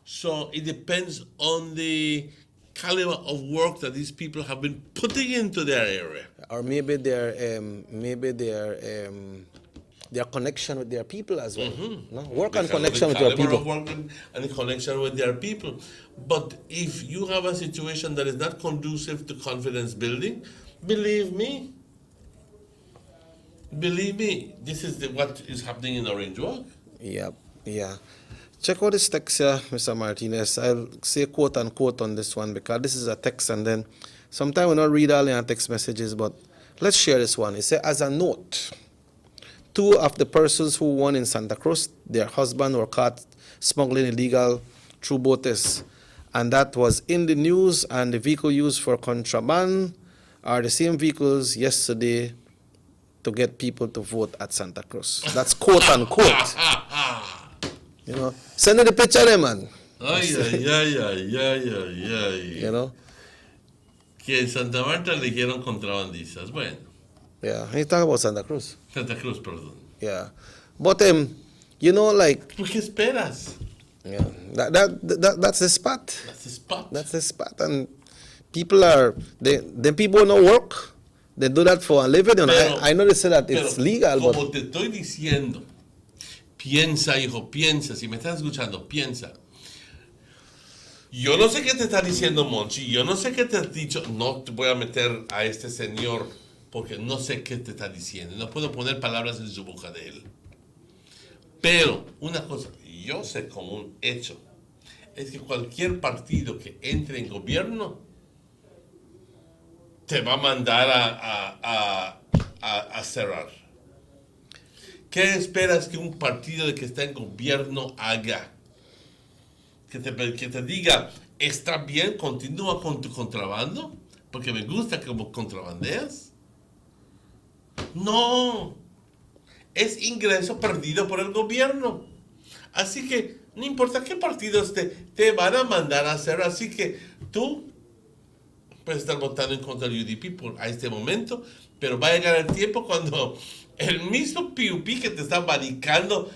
So it depends on the caliber of work that these people have been putting into their area. Or maybe their connection with their people as well. Mm-hmm. No? Work and connection with your people. Work and the connection with their people. But if you have a situation that is not conducive to confidence building, believe me, this is what is happening in Orange Walk. Yep, yeah. Check out this text here, Mr. Martinez. I'll say quote unquote on this one because this is a text, and then sometimes we don't read all your text messages, but let's share this one. It says, as a note, 2 of the persons who won in Santa Cruz, their husband were caught smuggling illegal through boats, and that was in the news, and the vehicle used for contraband are the same vehicles yesterday to get people to vote at Santa Cruz. That's quote unquote. You know, send me the picture there, man. You know? Que en Santa Marta le dijeron contrabandistas. Bueno. Yeah, he's talking about Santa Cruz. Santa Cruz, perdón. Yeah. But, you know, like... ¿Qué esperas? Yeah, that's the spot. That's the spot. That's the spot. And people are... the people no work. They do that for a living. Pero, I know they say that it's legal, como te estoy diciendo, piensa, hijo, piensa. Si me estás escuchando, piensa. Yo no sé qué te está diciendo Monchi. Yo no sé qué te has dicho. No te voy a meter a este señor porque no sé qué te está diciendo. No puedo poner palabras en su boca de él. Pero una cosa, yo sé como un hecho, es que cualquier partido que entre en gobierno te va a mandar a cerrar. ¿Qué esperas que un partido que está en gobierno haga? Que te diga, está bien, continúa con tu contrabando, porque me gusta como contrabandeas. No, es ingreso perdido por el gobierno. Así que no importa qué partidos te van a mandar a hacer, así que tú puedes estar votando en contra del UDP a este momento, pero va a llegar el tiempo cuando el mismo PUP que te está abanicando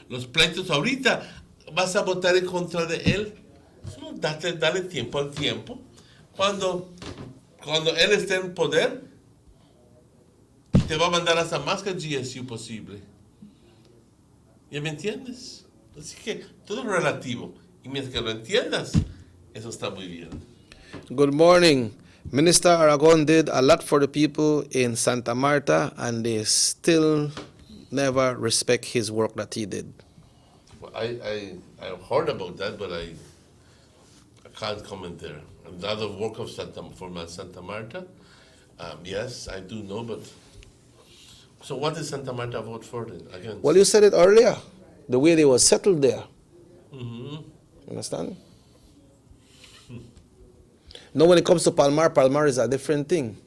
los pleitos ahorita, vas a votar en contra de él. No, dale tiempo al tiempo. Cuando él esté en poder, te va a mandar hasta más que GSU posible. ¿Ya me entiendes? Así que todo es relativo. Y mientras que lo entiendas, eso está muy bien. Good morning. Minister Aragon did a lot for the people in Santa Marta, and they still never respect his work that he did. Well, I heard about that, but I can't comment there. And the other work of Santa Marta, yes, I do know, but... So what did Santa Marta vote for then? Against? Well, you said it earlier, the way they were settled there. Mm-hmm. Understand? Now, when it comes to Palmar is a different thing.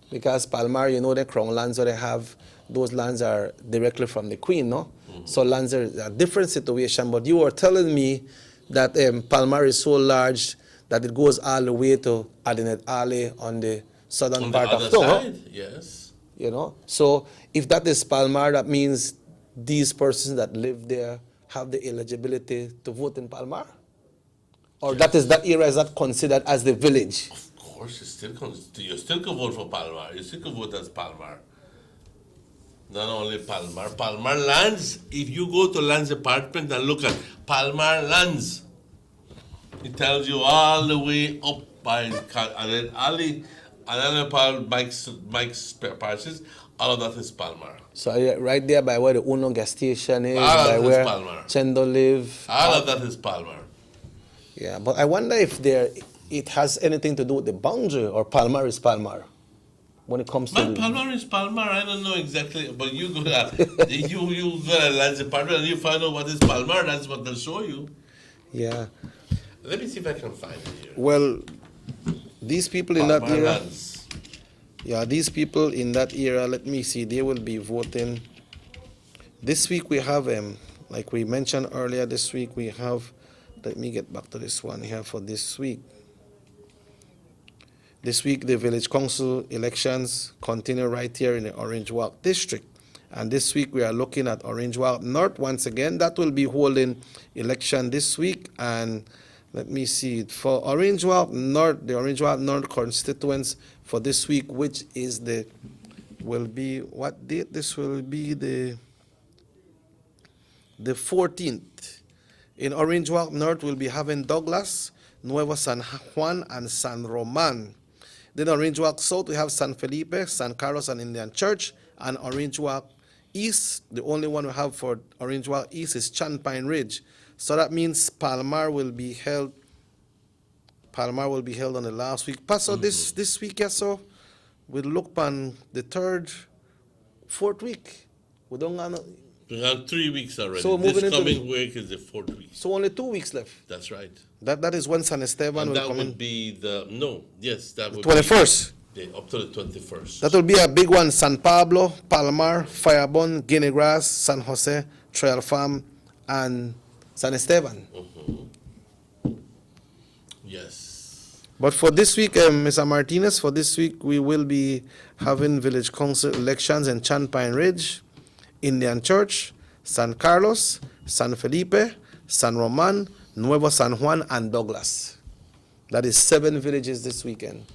Because Palmar, you know, the crown lands that they have, those lands are directly from the Queen, no? Mm-hmm. So lands are a different situation. But you were telling me that Palmar is so large that it goes all the way to Adinet Alley on the southern part of town. Yes. You know, so if that is Palmar, that means these persons that live there have the eligibility to vote in Palmar? Or that area is not considered as the village? Of course, you still can vote for Palmar. You still can vote as Palmar. Not only Palmar. Palmar lands, if you go to lands department and look at Palmar lands, it tells you all the way up by Ali, Mike's Parishes, all of that is Palmar. So right there by where the Uno gas station is, all by where Palmar. Chendo live. All of that is Palmar. Yeah, but I wonder if it has anything to do with the boundary, or Palmar is Palmar when it comes to Palmar is Palmar. I don't know exactly, but you go to you go to lands department and you find out what is Palmar. That's what they'll show you. Yeah. Let me see if I can find it here. Well, these people in that area. Lands. Yeah, these people in that area, let me see, they will be voting. This week we have, like we mentioned earlier, this week we have, let me get back to this one here for this week. This week the village council elections continue right here in the Orange Walk district. And this week we are looking at Orange Walk North once again. That will be holding election this week. And let me see, for Orange Walk North, the Orange Walk North constituents for this week, which is will be, what date? This will be the 14th. In Orange Walk North, we'll be having Douglas, Nuevo San Juan, and San Roman. Then Orange Walk South, we have San Felipe, San Carlos, and Indian Church. And Orange Walk East, the only one we have for Orange Walk East is Champagne Ridge. So that means Palmar will be held on the last week. Pastor, this week, yes, so we'll look on the fourth week. We have 3 weeks already. So this coming week is the 4th week. So only 2 weeks left. That's right. That is when San Esteban will come in. That would be that would 21st. Be up to the 21st. That will be a big one. San Pablo, Palmar, Firebond, Guinea Grass, San Jose, Trail Farm, and San Esteban. Yes. But for this week, Mr. Martinez, for this week, we will be having village council elections in Champagne Ridge, Indian Church, San Carlos, San Felipe, San Roman, Nuevo San Juan, and Douglas. That is 7 villages this weekend.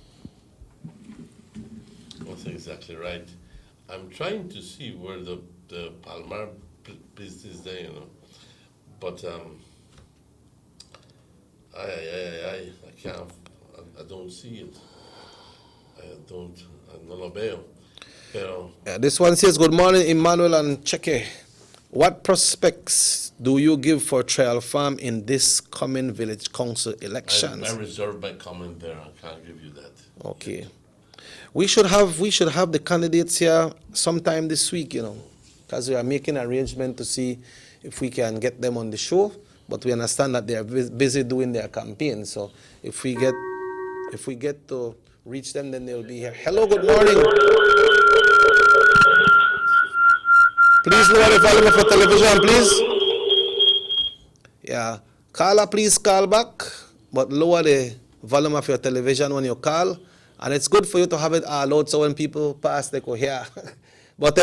That's exactly right. I'm trying to see where the Palmar business there, you know. But I can't, I don't see it. No lo veo. Pero, this one says, good morning, Emmanuel and Cheque. What prospects do you give for Trail Farm in this coming village council elections? I reserve my comment there. I can't give you that. Okay. We should have the candidates here sometime this week, you know, because we are making arrangement to see if we can get them on the show. But we understand that they are busy doing their campaign. So if we get to reach them, then they'll be here. Hello, good morning. Please lower the volume of your television, please. Yeah. Caller, please call back, but lower the volume of your television when you call. And it's good for you to have it all out so when people pass, they go hear. But,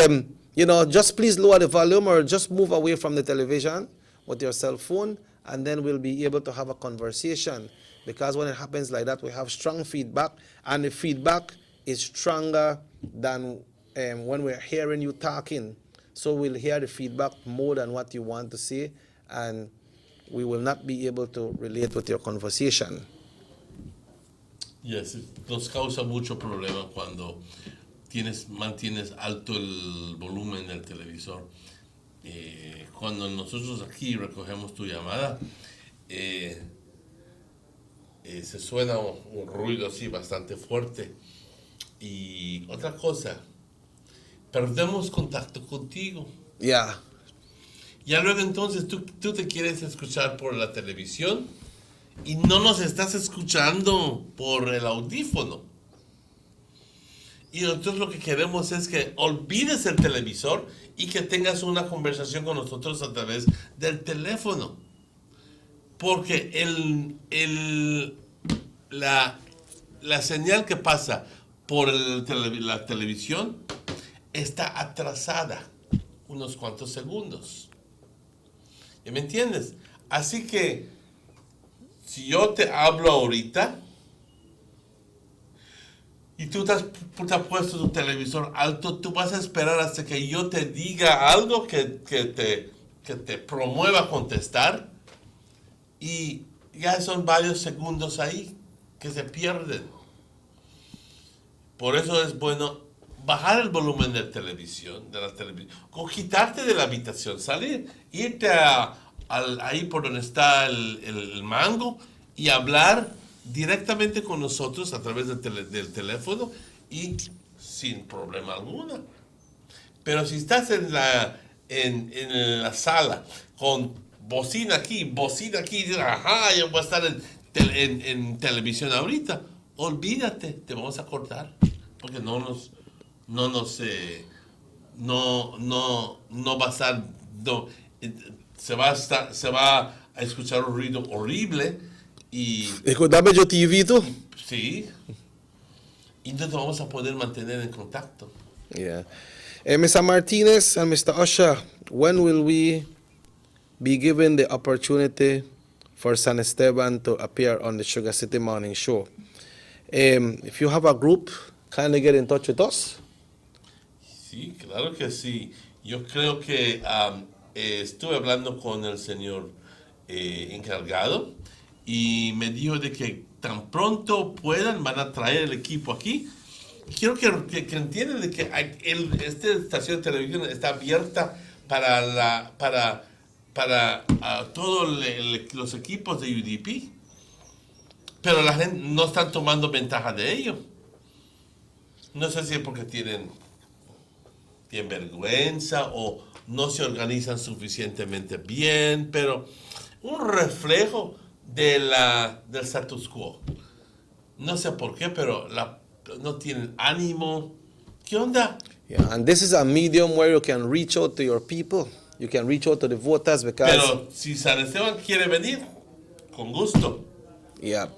you know, just please lower the volume or just move away from the television with your cell phone, and then we'll be able to have a conversation. Because when it happens like that, we have strong feedback, and the feedback is stronger than when we're hearing you talking. So we'll hear the feedback more than what you want to say, and we will not be able to relate with your conversation. Yes, nos causa mucho problema cuando mantienes alto el volumen del televisor. Cuando nosotros aquí recogemos tu llamada, se suena un ruido así bastante fuerte. Y otra cosa, perdemos contacto contigo. Yeah. Ya luego entonces tú te quieres escuchar por la televisión y no nos estás escuchando por el audífono. Y nosotros lo que queremos es que olvides el televisor y que tengas una conversación con nosotros a través del teléfono. Porque la señal que pasa por la televisión está atrasada unos cuantos segundos. ¿Ya me entiendes? Así que, si yo te hablo ahorita y tú te has puesto tu televisor alto, tú vas a esperar hasta que yo te diga algo que te promueva a contestar, y ya son varios segundos ahí que se pierden. Por eso es bueno bajar el volumen de la televisión, o quitarte de la habitación, salir, irte ahí por donde está el mango y hablar directamente con nosotros a través del teléfono y sin problema alguno. Pero si estás en la sala con bocina aquí, ajá, yo voy a estar en televisión ahorita, olvídate, te vamos a cortar, porque no va a estar, se va a escuchar un ruido horrible y Dame yo TV tú. sí, y no te vamos a poder mantener en contacto. Yeah. Mr. Martinez and Mr. Usher, when will we be given the opportunity for San Esteban to appear on the Sugar City Morning Show? If you have a group, kindly get in touch with us. Sí, claro que sí. Yo creo que estuve hablando con el señor encargado y me dijo de que tan pronto puedan van a traer el equipo aquí. Quiero que entiendan de que esta estación de televisión está abierta para todos los equipos de UDP, pero la gente no está tomando ventaja de ello. No sé si es porque tienen vergüenza o no se organizan suficientemente bien, pero un reflejo del status quo. No sé por qué, pero no tienen ánimo. ¿Qué onda? Yeah, and this is a medium where you can reach out to your people. You can reach out to the voters because... Pero si San Esteban quiere venir, con gusto. Yeah.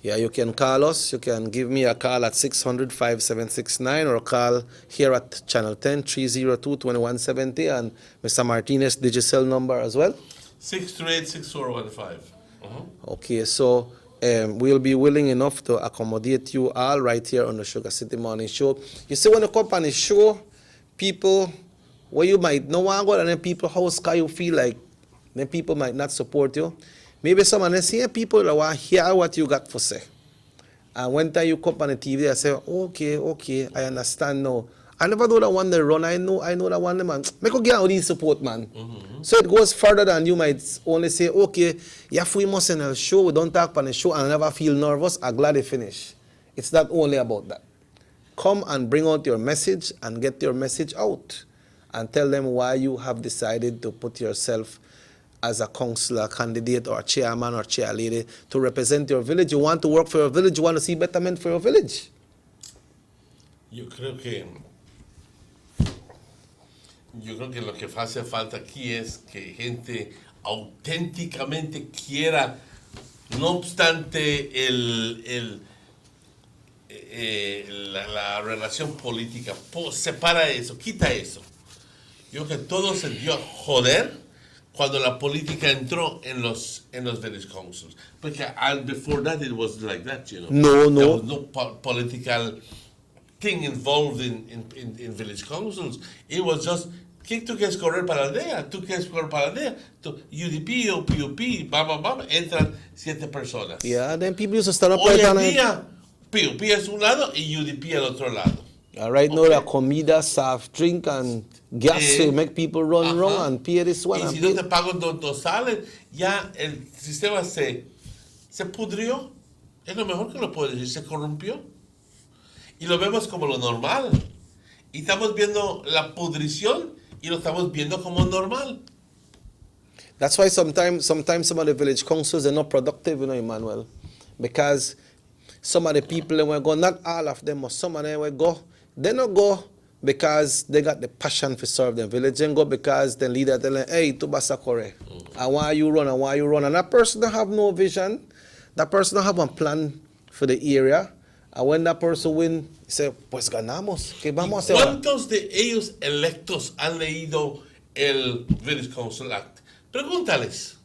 Yeah, you can call us. You can give me a call at 600-5769 or call here at Channel 10, 302-2170, and Mr. Martinez digital number as well. 638-6415. Okay, so we'll be willing enough to accommodate you all right here on the Sugar City Morning Show. You see, when you come on the show, people, well, you might know one go and then people, how sky you feel like, then people might not support you. Maybe some of the same people that want to hear what you got for say. And when time you come on the TV, I say, okay, I understand now. I never know that one they run. I know that one, man. Make a get all these support, man. Mm-hmm. So it goes further than you might only say, okay, if we must in a show, we don't talk on the show and I never feel nervous. I'm glad they finish. It's not only about that. Come and bring out your message and get your message out. And tell them why you have decided to put yourself as a councillor candidate or chairman or chairlady to represent your village. You want to work for your village. You want to see betterment for your village. Yo creo que lo que hace falta aquí es que gente auténticamente quiera, no obstante la relación política, separa eso, quita eso. Yo creo que todo se dio a joder cuando la política entró en los village councils. Porque before that it was like that, you know. No. There was no political thing involved in village councils. It was just, ¿qué tú quieres correr para la aldea? ¿Tú quieres correr para la aldea? UDP o PUP, vamos, entran 7 personas. Yeah, then people used to stand up Hoy right en on día, PUP es un lado y UDP al otro lado. Right now, the comida, soft drink, and gas to make people run wrong and pay this one. Y si no te pagan no salen, ya el sistema se pudrió. Es lo mejor que lo puedo decir, se corrompió. Y lo vemos como lo normal. Y estamos viendo la pudrición y lo estamos viendo como normal. That's why sometimes some of the village councils are not productive, you know, Emmanuel. Because some of the people that will go, not all of them, but some of them will go, they don't go because they got the passion to serve them village, and go because the leader tell them, hey, to Basakore, I want you run. And that person don't have no vision, that person don't have a plan for the area, And when that person win, say, pues ganamos. ¿Qué vamos a hacer? ¿Cuántos de ellos electos han leído el Village Council Act? Pregúntales.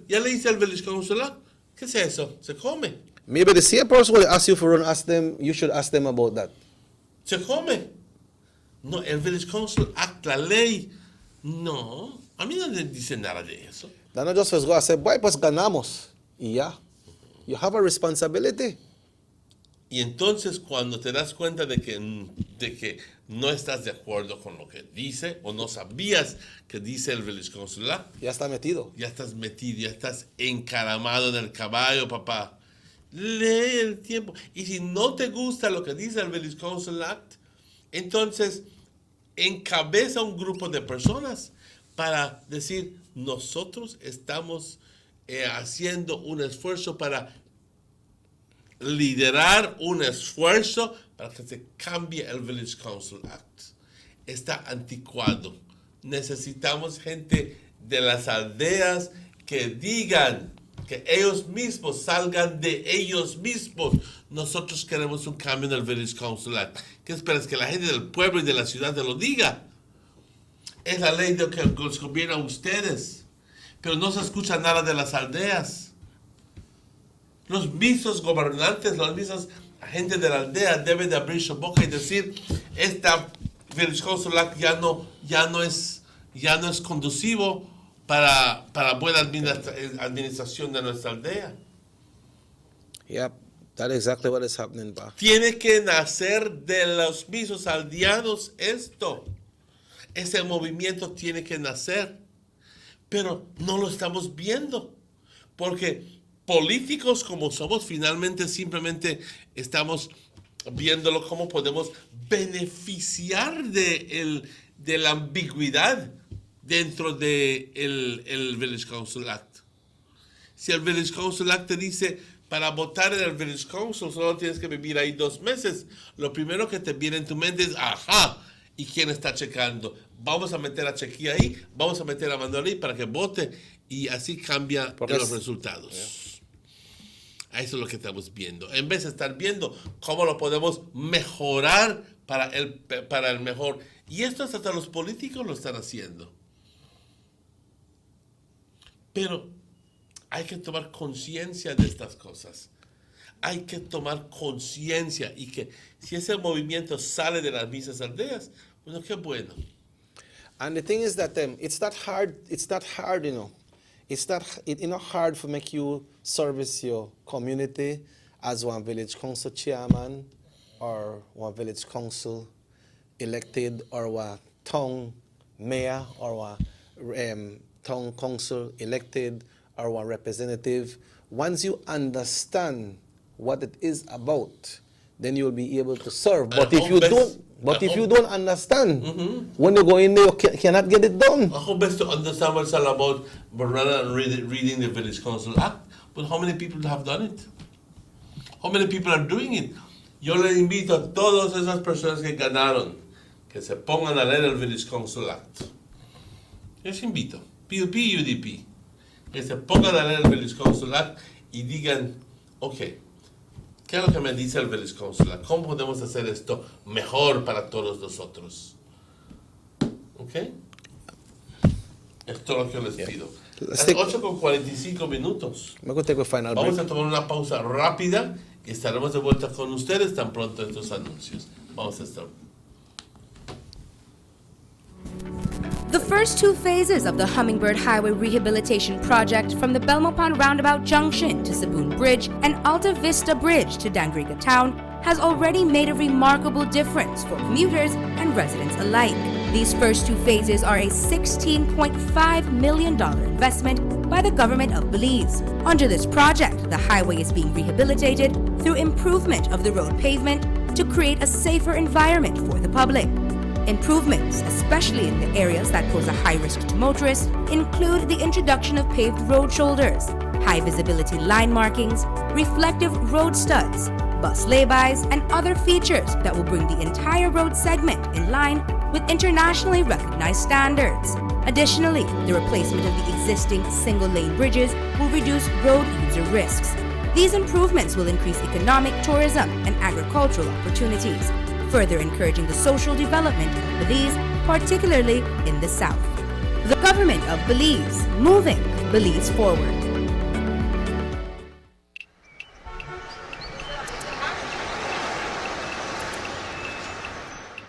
¿Ya leíste el Village Council Act? ¿Qué es eso? Se come. Maybe the same person will ask you for run, you should ask them about that. Se come. No, el Village Council Act, la ley, no. A mí no me dice nada de eso. Then I just go and say, boy, pues ganamos. Y ya. You have a responsibility. Y entonces cuando te das cuenta de que no estás de acuerdo con lo que dice o no sabías que dice el Village Council Act, ya está metido. Ya estás metido, ya estás encaramado en el caballo, papá. Lee el tiempo. Y si no te gusta lo que dice el Village Council Act, entonces encabeza un grupo de personas para decir, nosotros estamos haciendo un esfuerzo para liderar un esfuerzo para que se cambie el Village Council Act. Está anticuado. Necesitamos gente de las aldeas que digan, que ellos mismos salgan de ellos mismos. Nosotros queremos un cambio en el Village Council Act. ¿Qué esperas? Que la gente del pueblo y de la ciudad te lo diga. Es la ley de que los gobierna a ustedes. Pero no se escucha nada de las aldeas. Los mismos gobernantes, los mismos agentes de la aldea deben de abrir su boca y decir, esta Village Council Act ya no es conducivo para buena administración de nuestra aldea. Yep, that's exactly what is happening, Pa. Tiene que nacer de los mismos aldeanos esto. Ese movimiento tiene que nacer. Pero no lo estamos viendo. Porque políticos como somos, finalmente simplemente estamos viéndolo como podemos beneficiar de la ambigüedad dentro de el Village Council Act. Si el Village Council Act te dice, para votar en el Village Council solo tienes que vivir ahí 2 meses, lo primero que te viene en tu mente es, ajá, ¿y quién está checando? Vamos a meter a Chequi ahí, vamos a meter a Manuel ahí para que vote, y así cambia los resultados. Eso es lo que estamos viendo. En vez de estar viendo cómo lo podemos mejorar para el mejor. Y esto hasta los políticos lo están haciendo. Pero hay que tomar conciencia de estas cosas. Hay que tomar conciencia y que si ese movimiento sale de las mismas aldeas, bueno, qué bueno. And the thing is that it's not hard, you know. It's not hard to make you service your community as one village council chairman or one village council elected or one town mayor or one town council elected or one representative. Once you understand what it is about, then you will be able to serve. But if you don't understand, when you go in there, you cannot get it done. I hope best to understand what's all about, but rather than reading the Village Council Act. But how many people have done it? How many people are doing it? Yo le invito a todas esas personas que ganaron que se pongan a leer el Village Council Act. Yo les invito, PUP y UDP, que se pongan a leer el Village Council Act y digan, ok, ¿qué es lo que me dice el Village Council Act? ¿Cómo podemos hacer esto mejor para todos nosotros? ¿Ok? Esto es lo que yo les pido. Las 8:45 minutos. Vamos a tomar una pausa rápida y estaremos de vuelta con ustedes tan pronto estos anuncios. Vamos a estar. The first 2 phases of the Hummingbird Highway Rehabilitation Project from the Belmopon Roundabout Junction to Saboon Bridge and Alta Vista Bridge to Dangriga Town has already made a remarkable difference for commuters and residents alike. These first 2 phases are a $16.5 million investment by the government of Belize. Under this project, the highway is being rehabilitated through improvement of the road pavement to create a safer environment for the public. Improvements, especially in the areas that pose a high risk to motorists, include the introduction of paved road shoulders, high visibility line markings, reflective road studs, bus laybys, and other features that will bring the entire road segment in line with internationally recognized standards. Additionally, the replacement of the existing single-lane bridges will reduce road user risks. These improvements will increase economic, tourism, and agricultural opportunities, further encouraging the social development of Belize, particularly in the south. The government of Belize, moving Belize forward.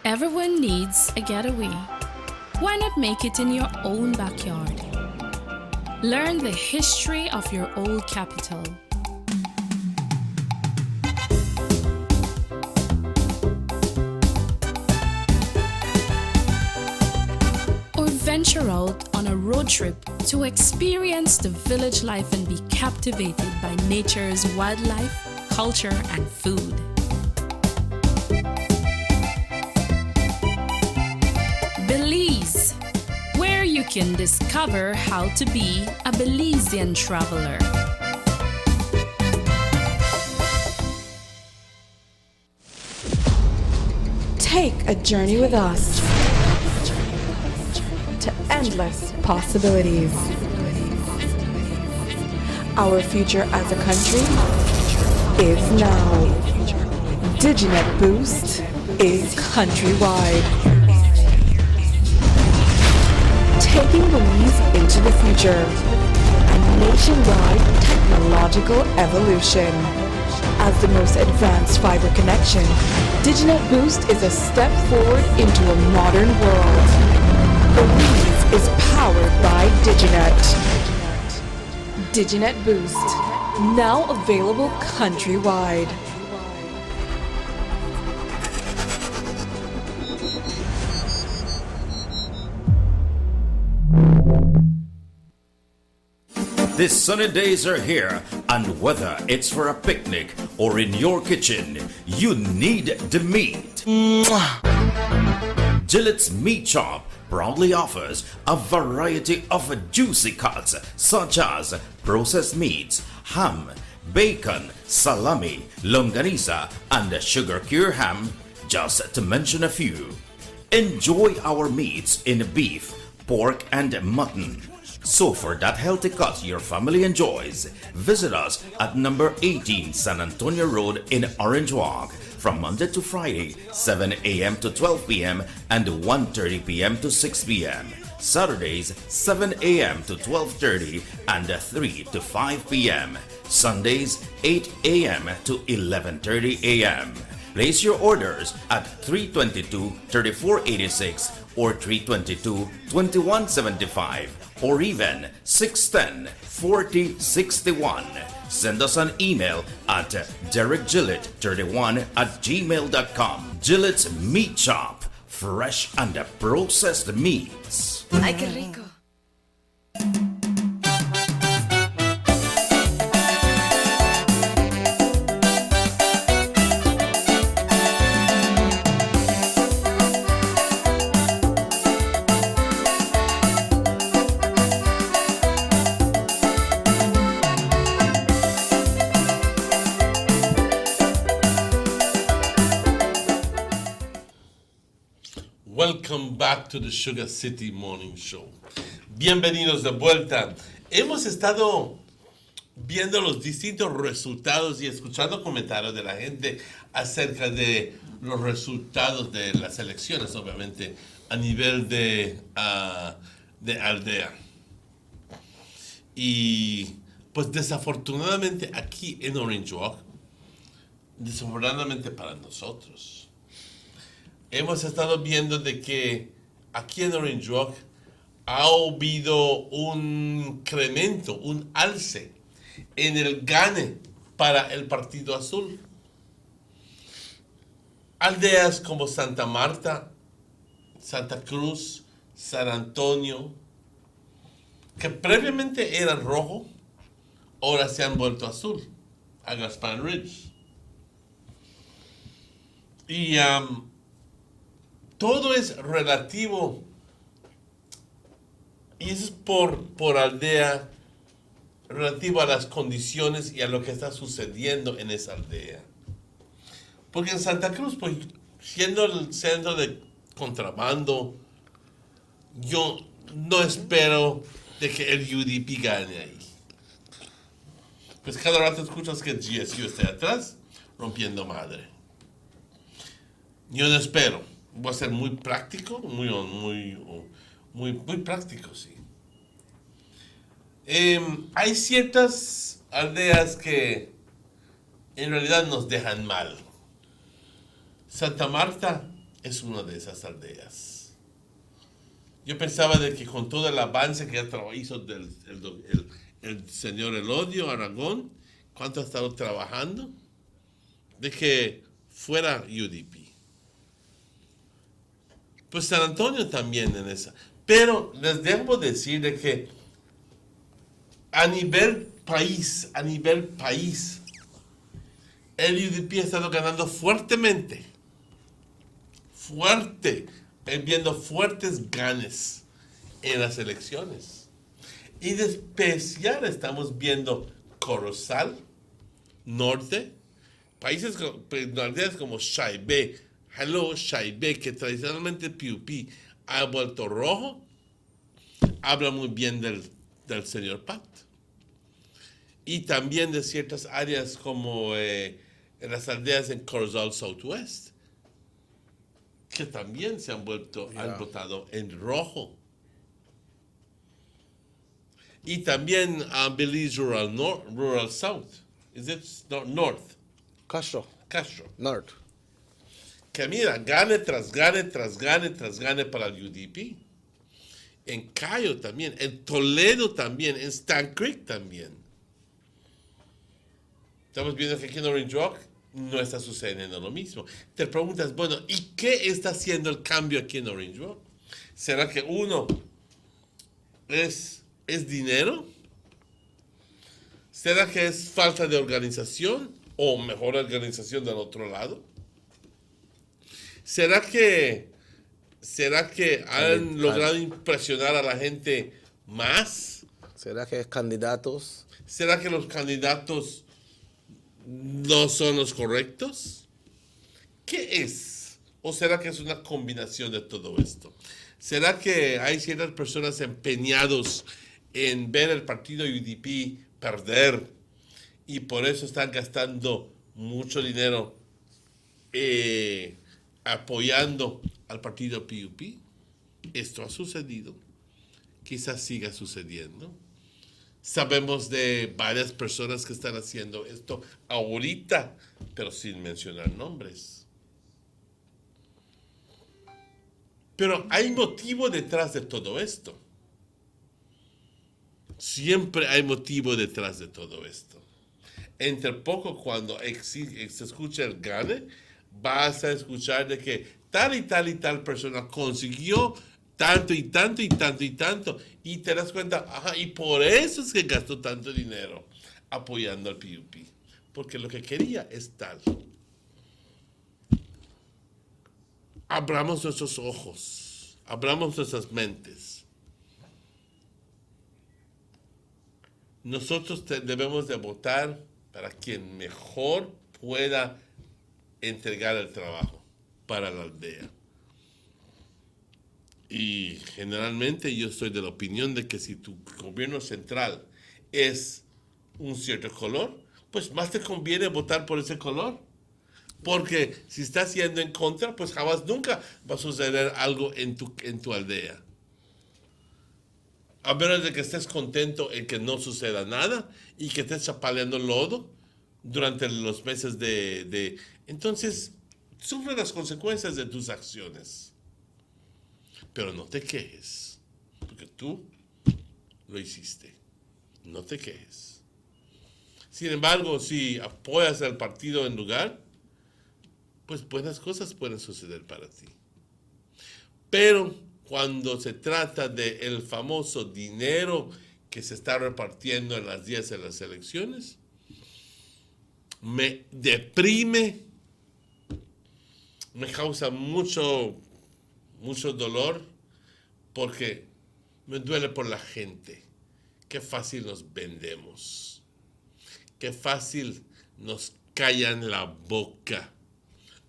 Everyone needs a getaway. Why not make it in your own backyard? Learn the history of your old capital. Or venture out on a road trip to experience the village life and be captivated by nature's wildlife, culture, and food. Belize, where you can discover how to be a Belizean traveler. Take a journey with us to endless possibilities. Our future as a country is now. DigiNet Boost is countrywide. Taking Belize into the future, a nationwide technological evolution. As the most advanced fiber connection, DigiNet Boost is a step forward into a modern world. Belize is powered by DigiNet. DigiNet Boost, now available countrywide. The sunny days are here, and whether it's for a picnic or in your kitchen, you need the meat. Gillette's Meat Shop proudly offers a variety of juicy cuts such as processed meats, ham, bacon, salami, longanisa, and sugar cure ham, just to mention a few. Enjoy our meats in beef, pork, and mutton. So for that healthy cut your family enjoys, visit us at number 18 San Antonio Road in Orange Walk from Monday to Friday, 7 a.m. to 12 p.m. and 1:30 p.m. to 6 p.m. Saturdays, 7 a.m. to 12:30 and 3 to 5 p.m. Sundays, 8 a.m. to 11:30 a.m. Place your orders at 322-3486 or 322-2175 or even 610-4061. Send us an email at derekgillett31@gmail.com. Gillette's Meat Shop, fresh and processed meats. ¡Ay, qué rico! Welcome back to the SugarCity MorningShow. Bienvenidos de vuelta. Hemos estado viendo los distintos resultados y escuchando comentarios de la gente acerca de los resultados de las elecciones, obviamente, a nivel de aldea. Y pues desafortunadamente aquí en Orange Walk, desafortunadamente para nosotros, hemos estado viendo de que aquí en Orange Walk ha habido un incremento, un alce en el gane para el Partido Azul. Aldeas como Santa Marta, Santa Cruz, San Antonio, que previamente eran rojo, ahora se han vuelto azul, a Gaspar Ridge. Y todo es relativo, y eso es por aldea, relativo a las condiciones y a lo que está sucediendo en esa aldea. Porque en Santa Cruz, pues, siendo el centro de contrabando, yo no espero de que el UDP gane ahí. pues cada rato escuchas que GSU está atrás rompiendo madre. Yo no espero. Voy a ser muy práctico, muy práctico, sí. Hay ciertas aldeas que en realidad nos dejan mal. Santa Marta es una de esas aldeas. Yo pensaba de que con todo el avance que ya hizo el señor Elodio Aragón, cuánto ha estado trabajando, de que fuera UDP. Pues San Antonio también en esa. Pero les debo decir de que a nivel país, el UDP ha estado ganando fuertemente. Viendo fuertes ganes en las elecciones. Y de especial estamos viendo Corozal, Norte, países, aldeas como Shaibé, que tradicionalmente PUP ha vuelto rojo, habla muy bien del señor Pat. Y también de ciertas áreas como en las aldeas en Corozal Southwest, que también han votado en rojo. Y también Belize Rural South. Is it North? Castro. North. Que mira, gane tras gane para el UDP. En Cayo también, en Toledo también, en Stan Creek también. Estamos viendo que aquí en Orange Rock no está sucediendo lo mismo. Te preguntas, bueno, ¿y qué está haciendo el cambio aquí en Orange Rock? ¿Será que uno es dinero? ¿Será que es falta de organización o mejor organización del otro lado? ¿Será que han logrado impresionar a la gente más? ¿Será que es candidatos? ¿Será que los candidatos no son los correctos? ¿Qué es? ¿O será que es una combinación de todo esto? ¿Será que hay ciertas personas empeñados en ver el partido UDP perder y por eso están gastando mucho dinero apoyando al partido PUP? Esto ha sucedido. Quizás siga sucediendo. Sabemos de varias personas que están haciendo esto ahorita, pero sin mencionar nombres. Pero hay motivo detrás de todo esto. Siempre hay motivo detrás de todo esto. Entre poco, cuando se escucha el gane, vas a escuchar de que tal y tal persona consiguió tanto y tanto y tanto y tanto, y te das cuenta, y por eso es que gastó tanto dinero apoyando al PUP, porque lo que quería es tal. Abramos nuestros ojos, abramos nuestras mentes. Nosotros debemos de votar para quien mejor pueda entregar el trabajo para la aldea. Y generalmente yo estoy de la opinión de que si tu gobierno central es un cierto color, pues más te conviene votar por ese color. Porque si estás yendo en contra, pues jamás nunca va a suceder algo en tu aldea. A menos de que estés contento en que no suceda nada y que estés chapaleando lodo durante los meses Entonces, sufre las consecuencias de tus acciones. Pero no te quejes, porque tú lo hiciste. No te quejes. Sin embargo, si apoyas al partido en lugar, pues buenas cosas pueden suceder para ti. Pero cuando se trata del famoso dinero que se está repartiendo en las días de las elecciones, me deprime, me causa mucho dolor, porque me duele por la gente. Qué fácil nos vendemos. Qué fácil nos callan la boca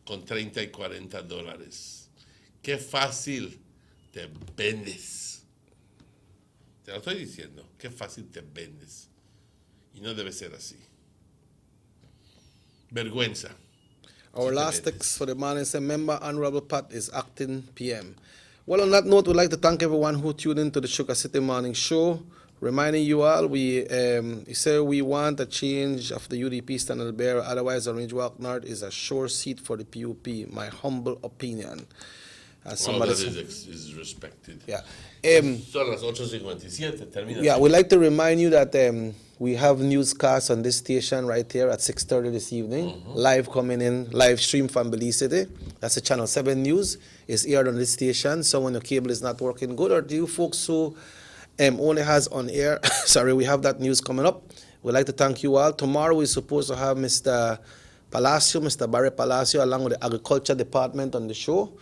con 30 y 40 dólares. Qué fácil te vendes. Te lo estoy diciendo. Qué fácil te vendes. Y no debe ser así. Vergüenza. Our last text for the morning says, Member Honorable Pat is acting PM. Well, on that note, we'd like to thank everyone who tuned in to the SugarCity Morning Show. Reminding you all, we say we want a change of the UDP standard bearer. Otherwise, Orange Walk North is a sure seat for the PUP. My humble opinion. That is respected. Yeah. Son las 8:57. Termina. Yeah, we'd like to remind you that we have newscasts on this station right here at 6:30 this evening. Live coming in, live stream from Belize City. That's the Channel 7 News. It's aired on this station. So when your cable is not working good, or do you folks who only has on air, sorry, we have that news coming up. We'd like to thank you all. Tomorrow we're supposed to have Mr. Palacio, Mr. Barry Palacio, along with the Agriculture Department on the show.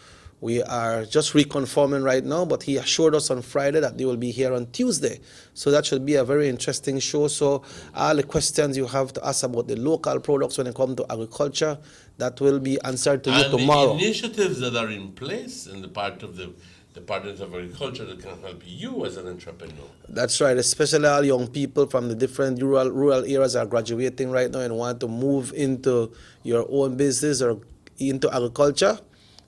We are just reconfirming right now, but he assured us on Friday that they will be here on Tuesday. So that should be a very interesting show. So all the questions you have to ask about the local products when it comes to agriculture, that will be answered to you tomorrow. And the initiatives that are in place in the part of the Department of Agriculture that can help you as an entrepreneur. That's right, especially all young people from the different rural areas are graduating right now and want to move into your own business or into agriculture.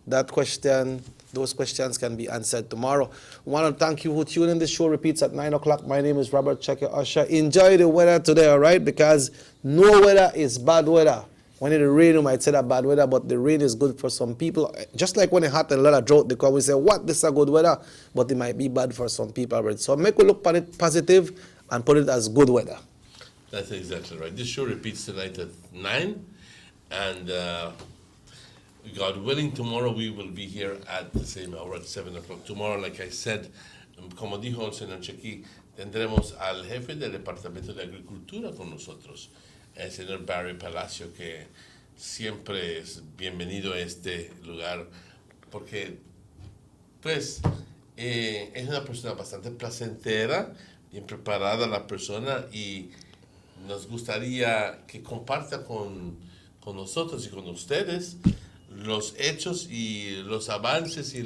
Those questions can be answered tomorrow. I want to thank you who tuned in. The show repeats at 9 o'clock. My name is Robert Checker Usher. Enjoy the weather today, all right? Because no weather is bad weather. When it rains, you might say that bad weather, but the rain is good for some people. Just like when it had a lot of drought, because we say, what, this is a good weather, but it might be bad for some people already. So make we look at it positive and put it as good weather. That's exactly right. This show repeats tonight at 9, and God willing, tomorrow we will be here at the same hour at 7 o'clock. Tomorrow, like I said, como dijo el señor Chequi, tendremos al jefe del Departamento de Agricultura con nosotros, el señor Barry Palacio, que siempre es bienvenido a este lugar, porque pues es una persona bastante placentera, bien preparada la persona, y nos gustaría que comparta con nosotros y con ustedes los hechos y los avances y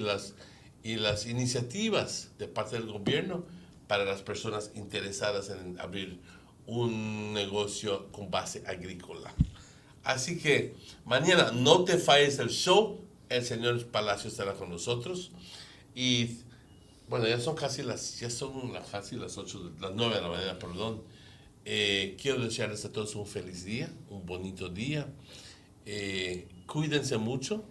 las iniciativas de parte del gobierno para las personas interesadas en abrir un negocio con base agrícola. Así que mañana no te falles el show, el señor Palacio estará con nosotros y bueno, ya son casi las 8, las 9 de la mañana, perdón. Quiero desearles a todos un feliz día, un bonito día. Cuídense mucho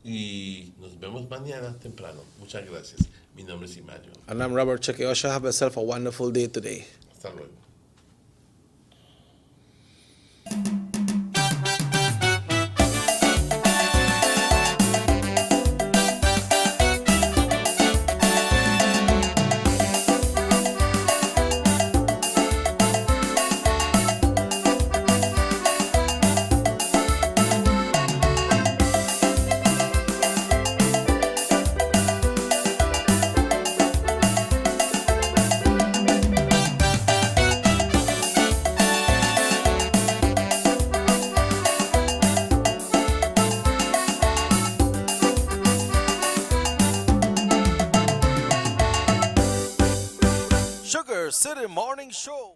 y nos vemos mañana temprano. Muchas gracias. Mi nombre es Emmanuel. And I'm Robert Cheque Usher. Have yourself a wonderful day today. Hasta luego. SugarCity Morning Show.